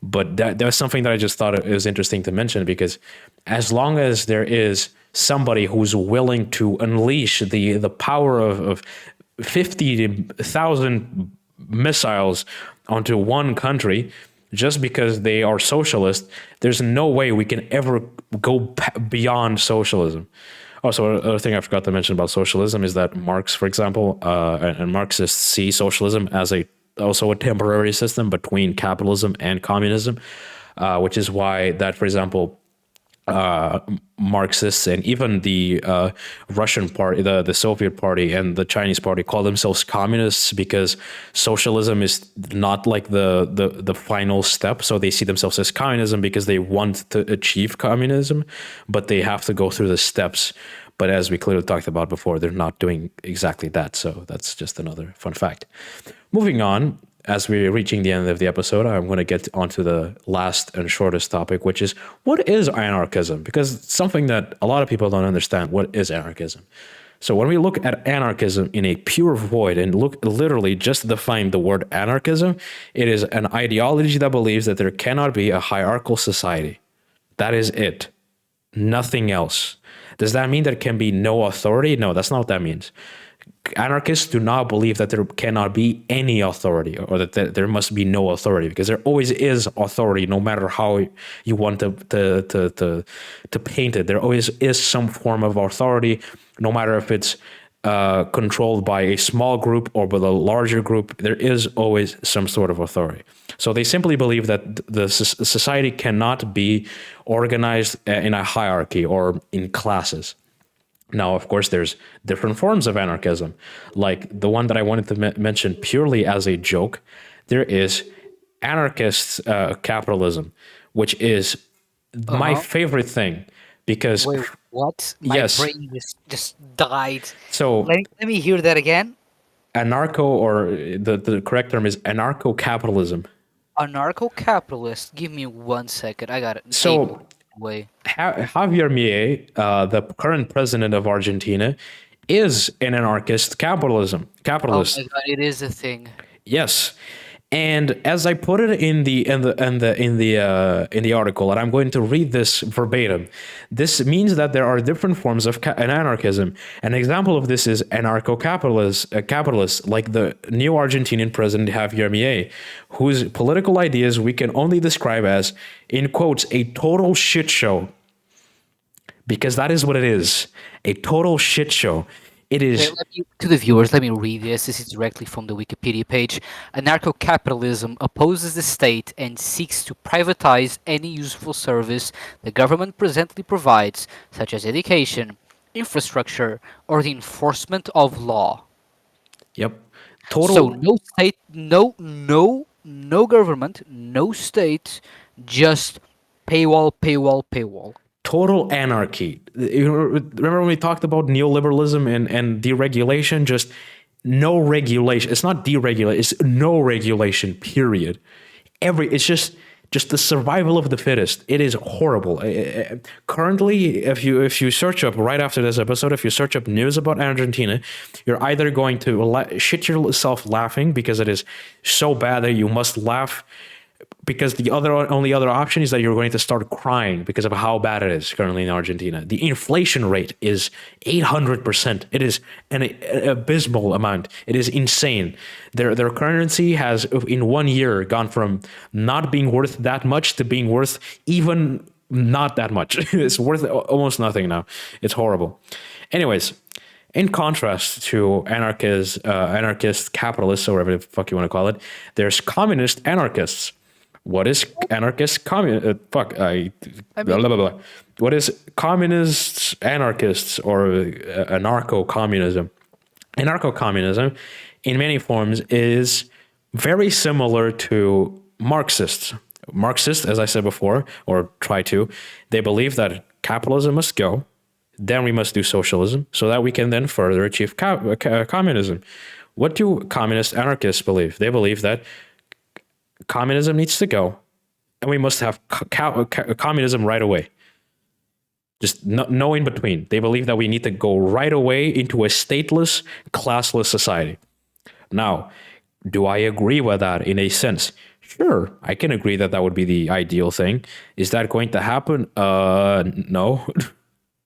S1: But that's something that I just thought it was interesting to mention, because as long as there is somebody who's willing to unleash the power of 50,000 missiles onto one country, just because they are socialist, there's no way we can ever go beyond socialism. Also, another thing I forgot to mention about socialism is that Marx, for example, and Marxists see socialism as also a temporary system between capitalism and communism, which is why that, for example, Marxists and even the Russian party, the Soviet party, and the Chinese party call themselves communists, because socialism is not like the final step. So they see themselves as communism because they want to achieve communism, but they have to go through the steps. But as we clearly talked about before, they're not doing exactly that. So that's just another fun fact. Moving on, as we're reaching the end of the episode, I'm going to get onto the last and shortest topic, which is, what is anarchism? Because it's something that a lot of people don't understand. What is anarchism? So when we look at anarchism in a pure void and look literally just define the word anarchism, it is an ideology that believes that there cannot be a hierarchical society. That is it. Nothing else. Does that mean there can be no authority? No, that's not what that means. Anarchists do not believe that there cannot be any authority, or that there must be no authority, because there always is authority, no matter how you want to paint it. There always is some form of authority, no matter if it's controlled by a small group or by a larger group. There is always some sort of authority. So they simply believe that the society cannot be organized in a hierarchy or in classes. Now, of course, there's different forms of anarchism, like the one that I wanted to mention purely as a joke. There is anarchist capitalism, which is my favorite thing, because
S2: Wait, what? My
S1: yes,
S2: brain just died.
S1: so
S2: Let me hear that again.
S1: anarcho, or the correct term is anarcho-capitalism.
S2: Anarcho-capitalist. Give me 1 second. I got it.
S1: So
S2: Way.
S1: Javier Milei, the current president of Argentina, is an anarchist
S2: Oh
S1: capitalist.
S2: my god, it is a thing.
S1: Yes. And as I put it in the article, and I'm going to read this verbatim, this means that there are different forms of anarchism. An example of this is capitalists like the new Argentinian president Javier Milei, whose political ideas we can only describe as, in quotes, a total shit show, because that is what it is, a total shit show. It
S2: Okay,
S1: is.
S2: to the viewers, let me read this. This is directly from the Wikipedia page. Anarcho-capitalism opposes the state and seeks to privatize any useful service the government presently provides, such as education, infrastructure, or the enforcement of law.
S1: Yep.
S2: So
S1: Total
S2: no state, no government, no state, just paywall, paywall, paywall.
S1: total anarchy. Remember when we talked about neoliberalism and deregulation? Just no regulation. It's not deregulation. It's no regulation. Period. It's just the survival of the fittest. It is horrible. Currently, if you search up right after this episode, if you search up news about Argentina, you're either going to shit yourself laughing because it is so bad that you must laugh, because the only other option is that you're going to start crying because of how bad it is currently in Argentina. The inflation rate is 800%. It is an abysmal amount. It is insane. Their currency has in 1 year gone from not being worth that much to being worth even not that much. It's worth almost nothing now. It's horrible. Anyways, in contrast to anarchist capitalists, or whatever the fuck you want to call it, there's communist anarchists. What is anarchist communist? Blah, blah, blah. What is communists, anarchists, or anarcho-communism? Anarcho-communism, in many forms, is very similar to Marxists. Marxists, as I said before, or try to, they believe that capitalism must go, then we must do socialism, so that we can then further achieve communism. What do communist anarchists believe? They believe that communism needs to go, and we must have communism right away. Just no in between. They believe that we need to go right away into a stateless, classless society. Now, do I agree with that in a sense? Sure, I can agree that that would be the ideal thing. Is that going to happen? No,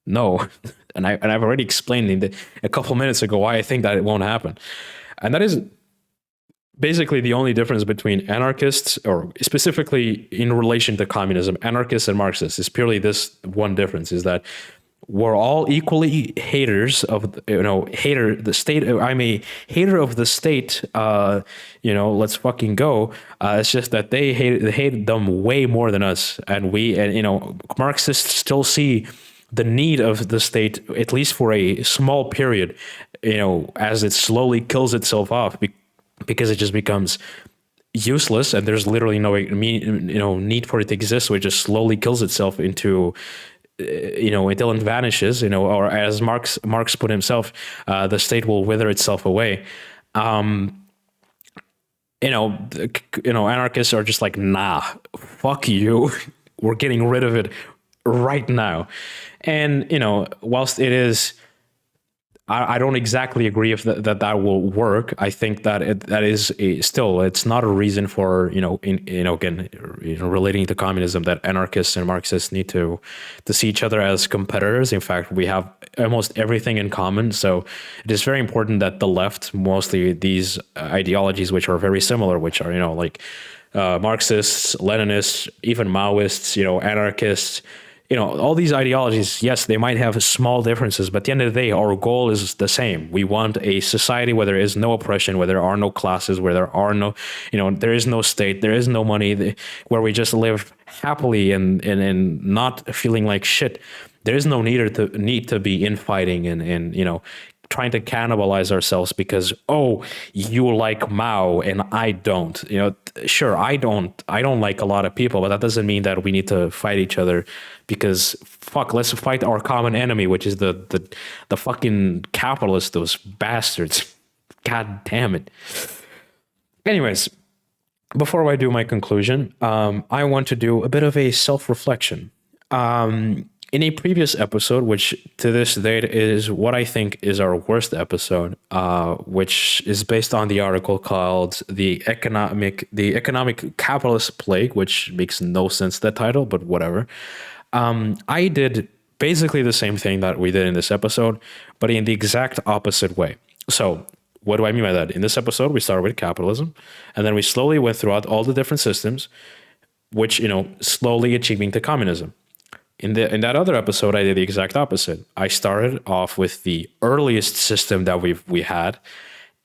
S1: no. And I've already explained a couple minutes ago why I think that it won't happen, and that is basically the only difference between anarchists, or specifically in relation to communism, anarchists and Marxists, is purely this one difference: is that we're all equally haters of, hater the state. I'm a hater of the state. Let's fucking go. It's just that they hate them way more than us, and Marxists still see the need of the state, at least for a small period, as it slowly kills itself off, because it just becomes useless, and there's literally no need for it to exist. So it just slowly kills itself until it vanishes. Or as Marx put himself, the state will wither itself away. Anarchists are just like, nah, fuck you. We're getting rid of it right now. And whilst it is, I don't exactly agree if that will work. I think that that is still, it's not a reason for again, relating to communism, that anarchists and Marxists need to see each other as competitors. In fact, we have almost everything in common. So it is very important that the left, mostly these ideologies which are very similar, which are Marxists, Leninists, even Maoists, anarchists. All these ideologies, yes, they might have small differences, but at the end of the day, our goal is the same. We want a society where there is no oppression, where there are no classes, where there are no, there is no state, there is no money, where we just live happily and not feeling like shit. There is no need to be infighting and trying to cannibalize ourselves because, oh, you like Mao and I don't. Sure, I don't like a lot of people, but that doesn't mean that we need to fight each other, because fuck, let's fight our common enemy, which is the fucking capitalists, those bastards. God damn it. Anyways, before I do my conclusion, I want to do a bit of a self-reflection. In a previous episode, which to this date is what I think is our worst episode, which is based on the article called the economic capitalist plague," which makes no sense, that title, but whatever. I did basically the same thing that we did in this episode, but in the exact opposite way. So what do I mean by that? In this episode, we started with capitalism, and then we slowly went throughout all the different systems, which, slowly achieving to communism. In that other episode, I did the exact opposite. I started off with the earliest system that we had,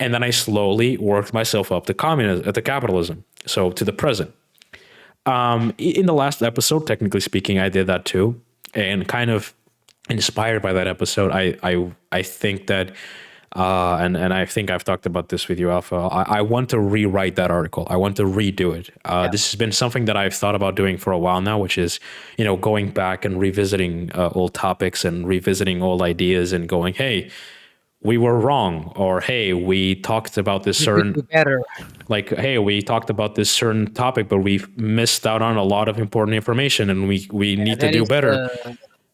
S1: and then I slowly worked myself up to communism, to capitalism, so to the present. In the last episode, technically speaking, I did that too, and kind of inspired by that episode, I think that, and I think I've talked about this with you, Alpha. I want to rewrite that article. I want to redo it.
S2: Yeah.
S1: This has been something that I've thought about doing for a while now, which is, going back and revisiting old topics and revisiting old ideas and going, hey, we were wrong, or hey, we talked about this
S2: You could do
S1: certain,
S2: better.
S1: like, hey, we talked about this certain topic, but we've missed out on a lot of important information, and we
S2: Yeah,
S1: need to
S2: that
S1: do
S2: is
S1: better.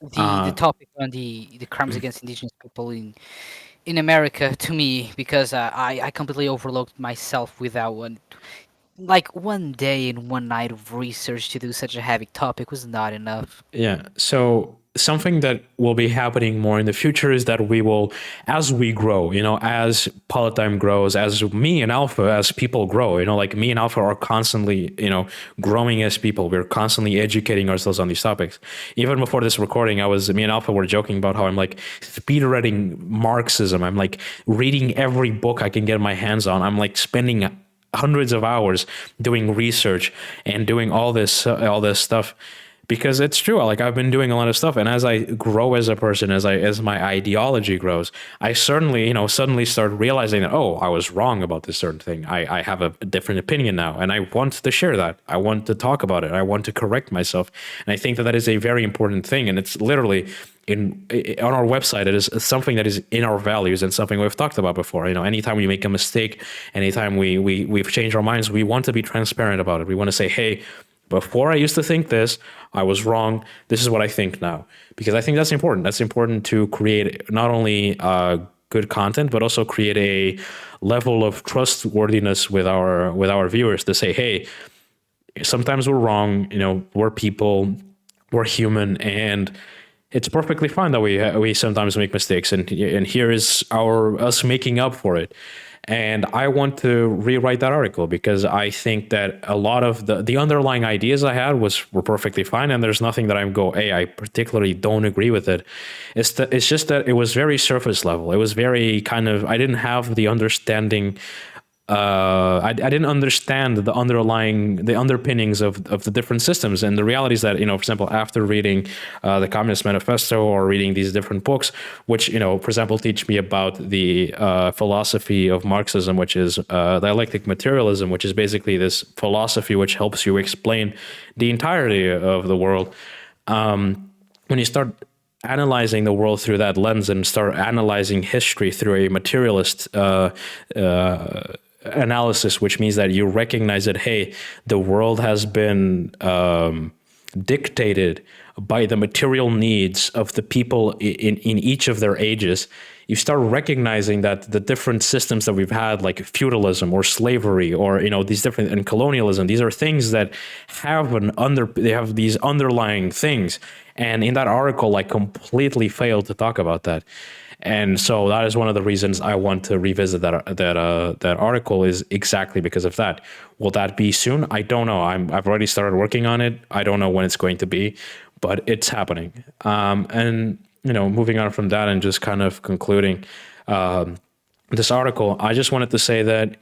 S2: the topic on the crimes against indigenous people in America to me, because I completely overlooked myself without one day and one night of research to do such a heavy topic was not enough.
S1: Yeah. So something that will be happening more in the future is that we will, as we grow, as Politdigm grows, as me and Alpha, as people grow, like me and Alpha are constantly, growing as people. We're constantly educating ourselves on these topics. Even before this recording, me and Alpha were joking about how I'm like speed reading Marxism. I'm like reading every book I can get my hands on. I'm like spending hundreds of hours doing research and doing all this stuff, because it's true. Like, I've been doing a lot of stuff, and as I grow as a person, as my ideology grows, I certainly, suddenly start realizing that, oh, I was wrong about this certain thing. I have a different opinion now, and I want to share that. I want to talk about it. I want to correct myself, and I think that is a very important thing. And it's literally on our website. It is something that is in our values and something we've talked about before. Anytime we make a mistake, anytime we've changed our minds, we want to be transparent about it. We want to say, hey, before I used to think this, I was wrong. This is what I think now. Because I think that's important. That's important to create not only good content, but also create a level of trustworthiness with our viewers, to say, hey, sometimes we're wrong. We're people, we're human, and it's perfectly fine that we sometimes make mistakes. And here is us making up for it. And I want to rewrite that article, because I think that a lot of the underlying ideas I had were perfectly fine, and there's nothing that hey, I particularly don't agree with it. It's just that it was very surface level. It was very kind of, I didn't have the understanding. I didn't understand the underpinnings of the different systems. And the reality is that, for example, after reading the Communist Manifesto, or reading these different books, which, for example, teach me about the philosophy of Marxism, which is dialectic materialism, which is basically this philosophy which helps you explain the entirety of the world. When you start analyzing the world through that lens, and start analyzing history through a materialist analysis, which means that you recognize that, hey, the world has been dictated by the material needs of the people in each of their ages. You start recognizing that the different systems that we've had, like feudalism or slavery, or these different, and colonialism, these are things that have they have these underlying things. And in that article, I completely failed to talk about that. And so that is one of the reasons I want to revisit that article, is exactly because of that. Will that be soon? I don't know. I've already started working on it. I don't know when it's going to be, but it's happening. And moving on from that, and just kind of concluding this article, I just wanted to say that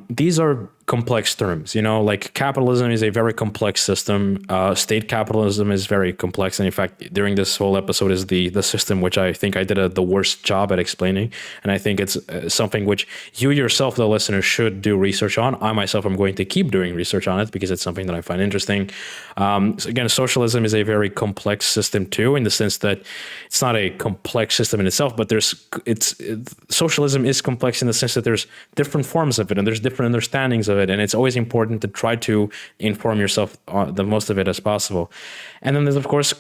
S1: these are complex terms. Like, capitalism is a very complex system. State capitalism is very complex, and in fact, during this whole episode is the system which I think I did the worst job at explaining. And I think it's something which you yourself, the listener, should do research on. I myself am going to keep doing research on it, because it's something that I find interesting. So again, socialism is a very complex system too, in the sense that it's not a complex system in itself, but socialism is complex in the sense that there's different forms of it, and there's different understandings of it, and it's always important to try to inform yourself on the most of it as possible. And then there's of course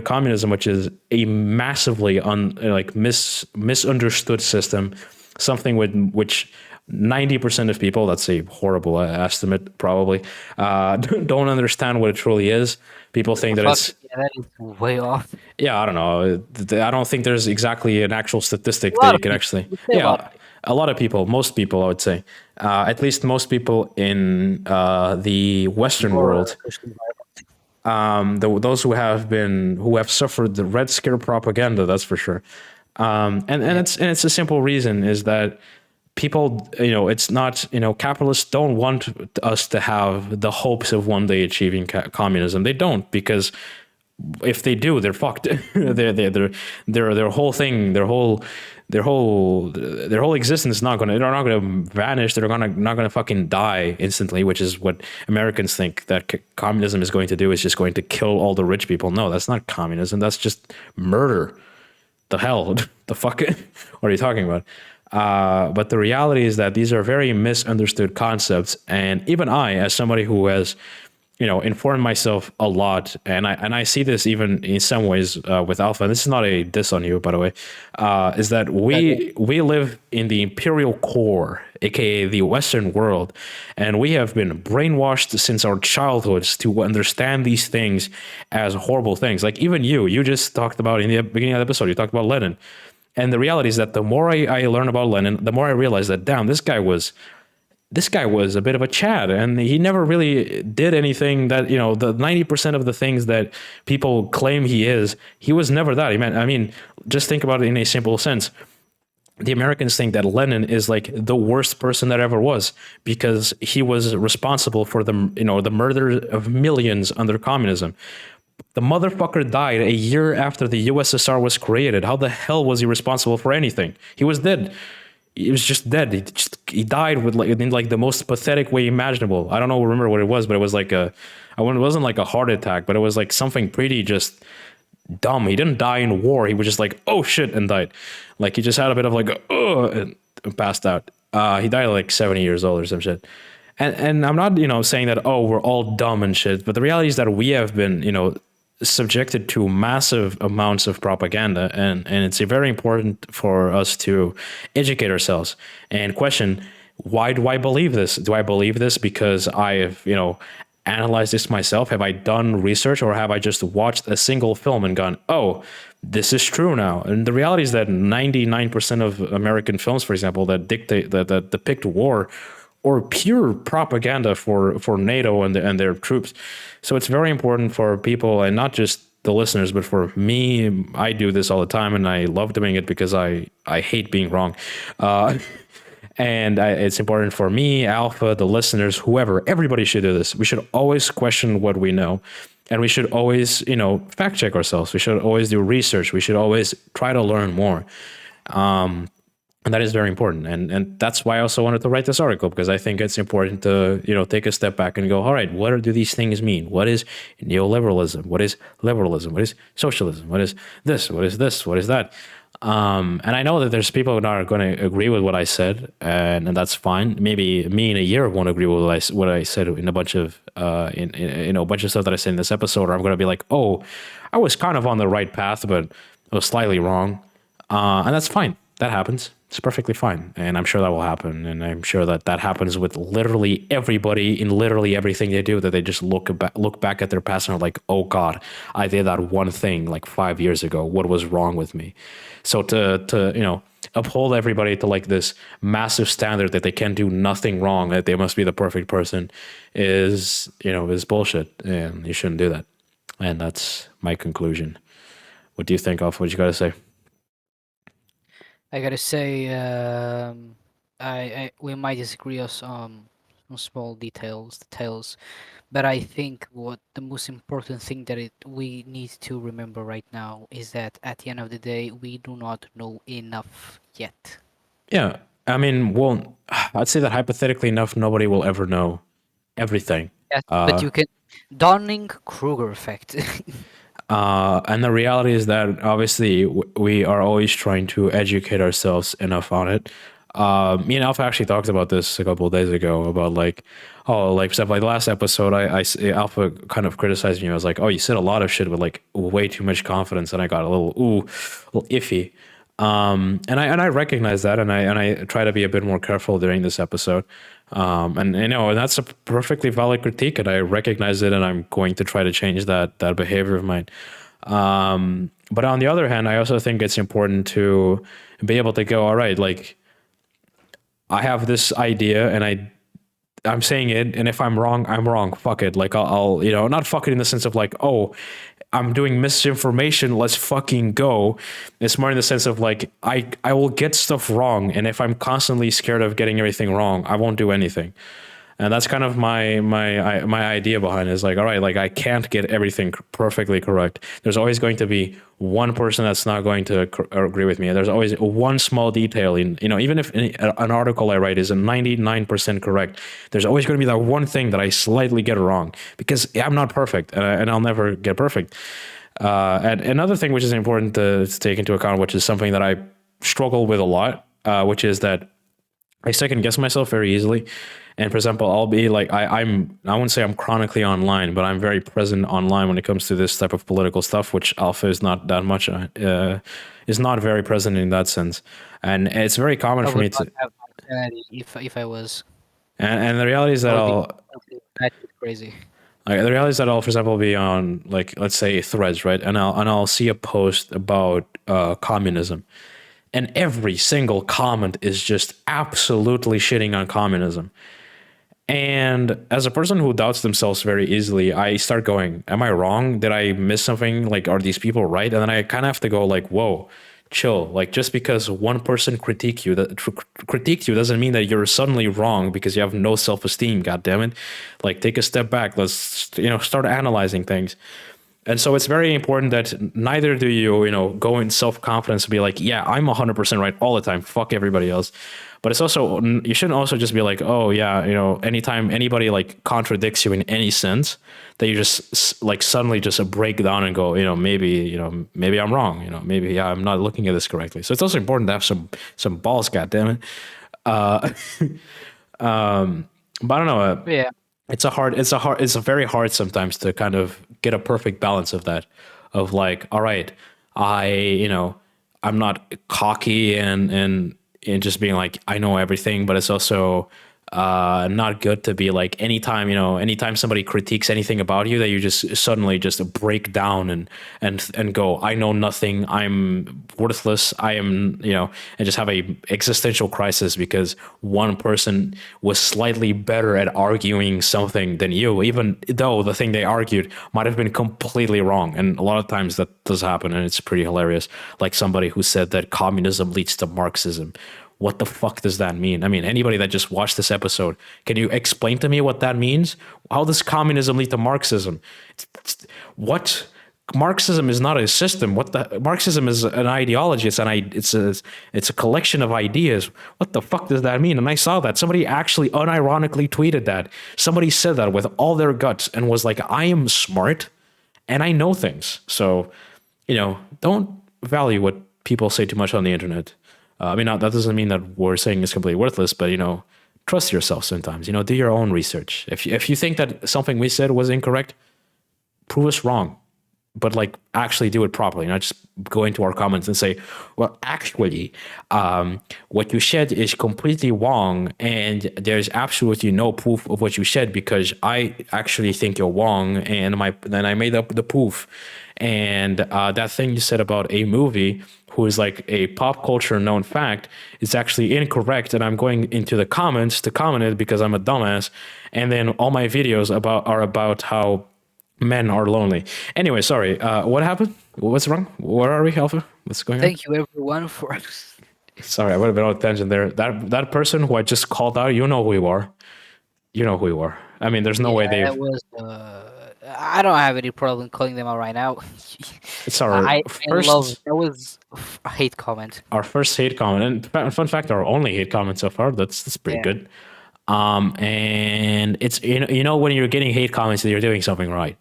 S1: communism, which is a massively misunderstood system, something with which 90% of people, that's a horrible estimate probably, don't understand what it truly is. People think that
S2: Fuck,
S1: it's,
S2: yeah, that is way off.
S1: yeah, I don't know. I don't think there's exactly an actual
S2: A
S1: statistic that
S2: lot
S1: you
S2: of
S1: can
S2: people.
S1: actually,
S2: Let's say a lot of
S1: yeah,
S2: people.
S1: a lot of people, most people, I would say, at least most people in the Western
S2: More
S1: world,
S2: Christian environment.
S1: those who have suffered the Red Scare propaganda, that's for sure.
S2: Yeah.
S1: It's a simple reason is that people, it's not, capitalists don't want us to have the hopes of one day achieving communism. They don't, because if they do, they're fucked. Their whole thing, their whole existence is not gonna, they're not gonna vanish. They're not gonna fucking die instantly, which is what Americans think that communism is going to do. Is just going to kill all the rich people. No, that's not communism. That's just murder. The hell, the fuck, what are you talking about? But the reality is that these are very misunderstood concepts, and even I, as somebody who has, informed myself a lot, and I see this even in some ways with Alpha. And this is not a diss on you, by the way. Is that
S2: Okay.
S1: we live in the imperial core, aka the Western world, and we have been brainwashed since our childhoods to understand these things as horrible things. Like even you just talked about in the beginning of the episode, you talked about Lenin. And the reality is that the more I learn about Lenin, the more I realize that, damn, this guy was a bit of a Chad, and he never really did anything that, the 90% of the things that people claim he was never that. I mean, just think about it in a simple sense. The Americans think that Lenin is like the worst person that ever was because he was responsible for the murder of millions under communism. The motherfucker died a year after the USSR was created. How the hell was he responsible for anything? He was dead. He was just dead. He died with in like the most pathetic way imaginable. I don't know, remember what it was, but it was like it wasn't like a heart attack, but it was like something pretty just dumb. He didn't die in war. He was just like, oh shit, and died. Like he just had a bit of like, and passed out. He died at like 70 years old or some shit. And I'm not, saying that, oh, we're all dumb and shit, but the reality is that we have been, subjected to massive amounts of propaganda, and it's very important for us to educate ourselves and question, why do I believe this? Do I believe this because I have, analyzed this myself? Have I done research, or have I just watched a single film and gone, oh, this is true now? And the reality is that 99% of American films, for example, that depict war or pure propaganda for NATO and their troops. So it's very important for people, and not just the listeners, but for me. I do this all the time, and I love doing it because I hate being wrong. It's important for me, Alpha, the listeners, whoever, everybody should do this. We should always question what we know, and we should always, fact check ourselves. We should always do research. We should always try to learn more. And that is very important. And that's why I also wanted to write this article, because I think it's important to, take a step back and go, all right, what do these things mean? What is neoliberalism? What is liberalism? What is socialism? What is this? What is this? What is that? And I know that there's people that are going to agree with what I said, and that's fine. Maybe me in a year won't agree with what I said in a bunch of a bunch of stuff that I said in this episode. Or I'm going to be like, oh, I was kind of on the right path, but I was slightly wrong, and that's fine. That happens. It's perfectly fine, and I'm sure that will happen. And I'm sure that happens with literally everybody in literally everything they do. That they just look back at their past and are like, "Oh God, I did that one thing like 5 years ago. What was wrong with me?" So to uphold everybody to like this massive standard that they can do nothing wrong, that they must be the perfect person, is bullshit, and you shouldn't do that. And that's my conclusion. What do you think of what you got to say?
S2: I gotta say, I we might disagree on some small details, but I think what the most important thing that we need to remember right now is that at the end of the day, we do not know enough yet.
S1: Yeah, I mean, well, I'd say that hypothetically enough, nobody will ever know everything.
S2: Yes, but
S1: Uh,
S2: you can Dunning-Kruger effect.
S1: and the reality is that obviously we are always trying to educate ourselves enough on it. Me and Alpha actually talked about this a couple of days ago about like, oh, like, for example, like the last episode, Alpha kind of criticized me. I was like, oh, you said a lot of shit with like way too much confidence, and I got a little iffy. And I recognize that, and I try to be a bit more careful during this episode. And you know, and that's a perfectly valid critique, and I recognize it, and I'm going to try to change that behavior of mine. But on the other hand, I also think it's important to be able to go, all right, like I have this idea, and I'm saying it, and if I'm wrong, I'm wrong. Fuck it. Like I'll you know, not fuck it in the sense of like, oh, I'm doing misinformation. Let's fucking go. It's more in the sense of like, I will get stuff wrong, and if I'm constantly scared of getting everything wrong, I won't do anything. And that's kind of my idea behind it. Is like, all right, like I can't get everything perfectly correct. There's always going to be one person that's not going to agree with me. There's always one small detail in, you know, even if an article I write is a 99% correct, there's always going to be that one thing that I slightly get wrong because I'm not perfect, and I'll never get perfect. And another thing which is important to take into account, which is something that I struggle with a lot, which is that I second guess myself very easily. And for example, I'll be like, I wouldn't say I'm chronically online, but I'm very present online when it comes to this type of political stuff, which Alpha is not that much, is not very present in that sense. And it's very common
S2: I
S1: for
S2: would
S1: me
S2: not
S1: to,
S2: have anxiety if I was.
S1: and the reality is
S2: I
S1: that
S2: would be
S1: I'll,
S2: completely crazy.
S1: like, the reality is that I'll, for example, be on like, let's say threads, right? And I'll see a post about communism, and every single comment is just absolutely shitting on communism. And as a person who doubts themselves very easily, I start going, am I wrong? Did I miss something? Like, are these people right? And then I kind of have to go like, whoa, chill. Like, just because one person critiqued you doesn't mean that you're suddenly wrong because you have no self-esteem. God damn it. Like, take a step back. Let's, you know, start analyzing things. And so it's very important that neither do you, you know, go in self-confidence and be like, yeah, I'm 100% right all the time. Fuck everybody else. But it's also, you shouldn't also just be like, oh yeah, you know, anytime anybody like contradicts you in any sense, that you just like suddenly just break down and go, you know, maybe I'm wrong, you know, maybe yeah, I'm not looking at this correctly. So it's also important to have some balls, goddammit. Uh, but I don't know.
S2: Yeah.
S1: It's a very hard sometimes to kind of get a perfect balance of that, of like, all right, you know, I'm not cocky and just being like, I know everything, but it's also not good to be like, anytime somebody critiques anything about you, that you just suddenly just break down and go, I know nothing, I'm worthless, I am, you know, and just have a existential crisis because one person was slightly better at arguing something than you, even though the thing they argued might have been completely wrong. And a lot of times that does happen, and it's pretty hilarious. Like somebody who said that communism leads to Marxism. What the fuck does that mean? I mean, anybody that just watched this episode, can you explain to me what that means? How does communism lead to Marxism? What? Marxism is not a system. What the? Marxism is an ideology. It's a collection of ideas. What the fuck does that mean? And I saw that somebody actually unironically tweeted that. Somebody said that with all their guts and was like, I am smart and I know things. So, you know, don't value what people say too much on the internet. I mean, that doesn't mean that we're saying it's completely worthless, but, you know, trust yourself sometimes. You know, do your own research. If you think that something we said was incorrect, prove us wrong. But, like, actually do it properly. Not just go into our comments and say, well, actually, what you said is completely wrong, and there's absolutely no proof of what you said because I actually think you're wrong, and then I made up the proof. And that thing you said about a movie who is like a pop culture known fact is actually incorrect, and I'm going into the comments to comment it because I'm a dumbass. And then all my videos are about how men are lonely. Anyway, sorry. What happened? What's wrong? Where are we, Alpha? What's going on?
S2: Thank you everyone for.
S1: Sorry, I would have been on attention there. That person who I just called out, you know who you are. You know who you are. I mean, there's no way
S2: Yeah,
S1: they've.
S2: it was. I don't have any problem calling them out right now.
S1: It's our
S2: I love
S1: first
S2: that was a hate comment.
S1: our first hate comment, and fun fact, our only hate comment so far. That's pretty
S2: Yeah.
S1: good. And it's you know when you're getting hate comments that you're doing something right.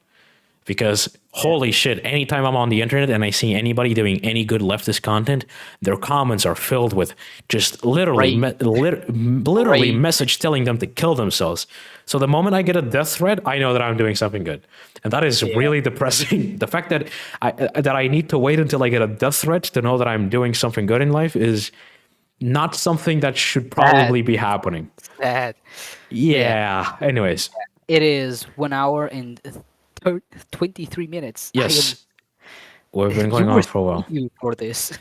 S1: because holy shit, anytime I'm on the internet and I see anybody doing any good leftist content, their comments are filled with just literally
S2: Right.
S1: literally
S2: Right.
S1: message telling them to kill themselves. So the moment I get a death threat, I know that I'm doing something good, and that is
S2: Yeah.
S1: really depressing. The fact that I need to wait until I get a death threat to know that I'm doing something good in life is not something that should
S2: Sad.
S1: probably be happening.
S2: Sad. Yeah.
S1: Yeah. Anyways,
S2: It is 1 hour and 23 minutes. I am.
S1: yes, we've been
S2: You
S1: going
S2: were
S1: on for a while.
S2: sleeping for this.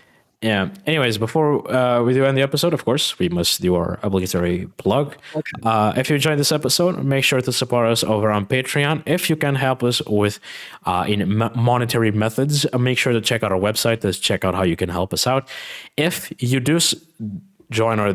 S1: Yeah. Anyways, before we do end the episode, of course, we must do our obligatory plug.
S2: Okay.
S1: If you enjoyed this episode, make sure to support us over on Patreon. If you can help us with monetary methods, make sure to check out our website to check out how you can help us out. If you do join our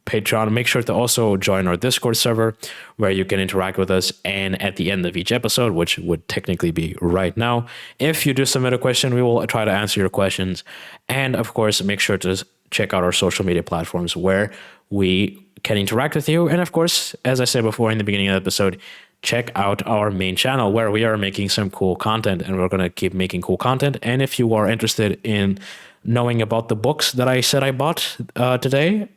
S1: Patreon, make sure to also join our Discord server where you can interact with us. And at the end of each episode, which would technically be right now, if you do submit a question, we will try to answer your questions. And of course, make sure to check out our social media platforms where we can interact with you. And of course, as I said before in the beginning of the episode, check out our main channel where we are making some cool content, and we're going to keep making cool content. And if you are interested in knowing about the books that I said I bought today,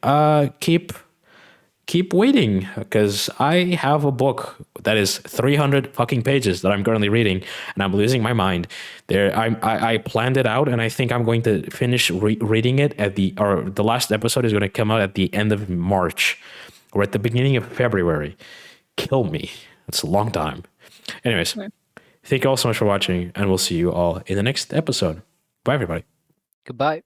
S1: keep waiting, because I have a book that is 300 fucking pages that I'm currently reading, and I'm losing my mind. I planned it out, and I think I'm going to finish reading it the last episode is going to come out at the end of March or at the beginning of February. Kill me. That's a long time. Anyways, thank you all so much for watching, and we'll see you all in the next episode. Bye, everybody.
S2: Goodbye.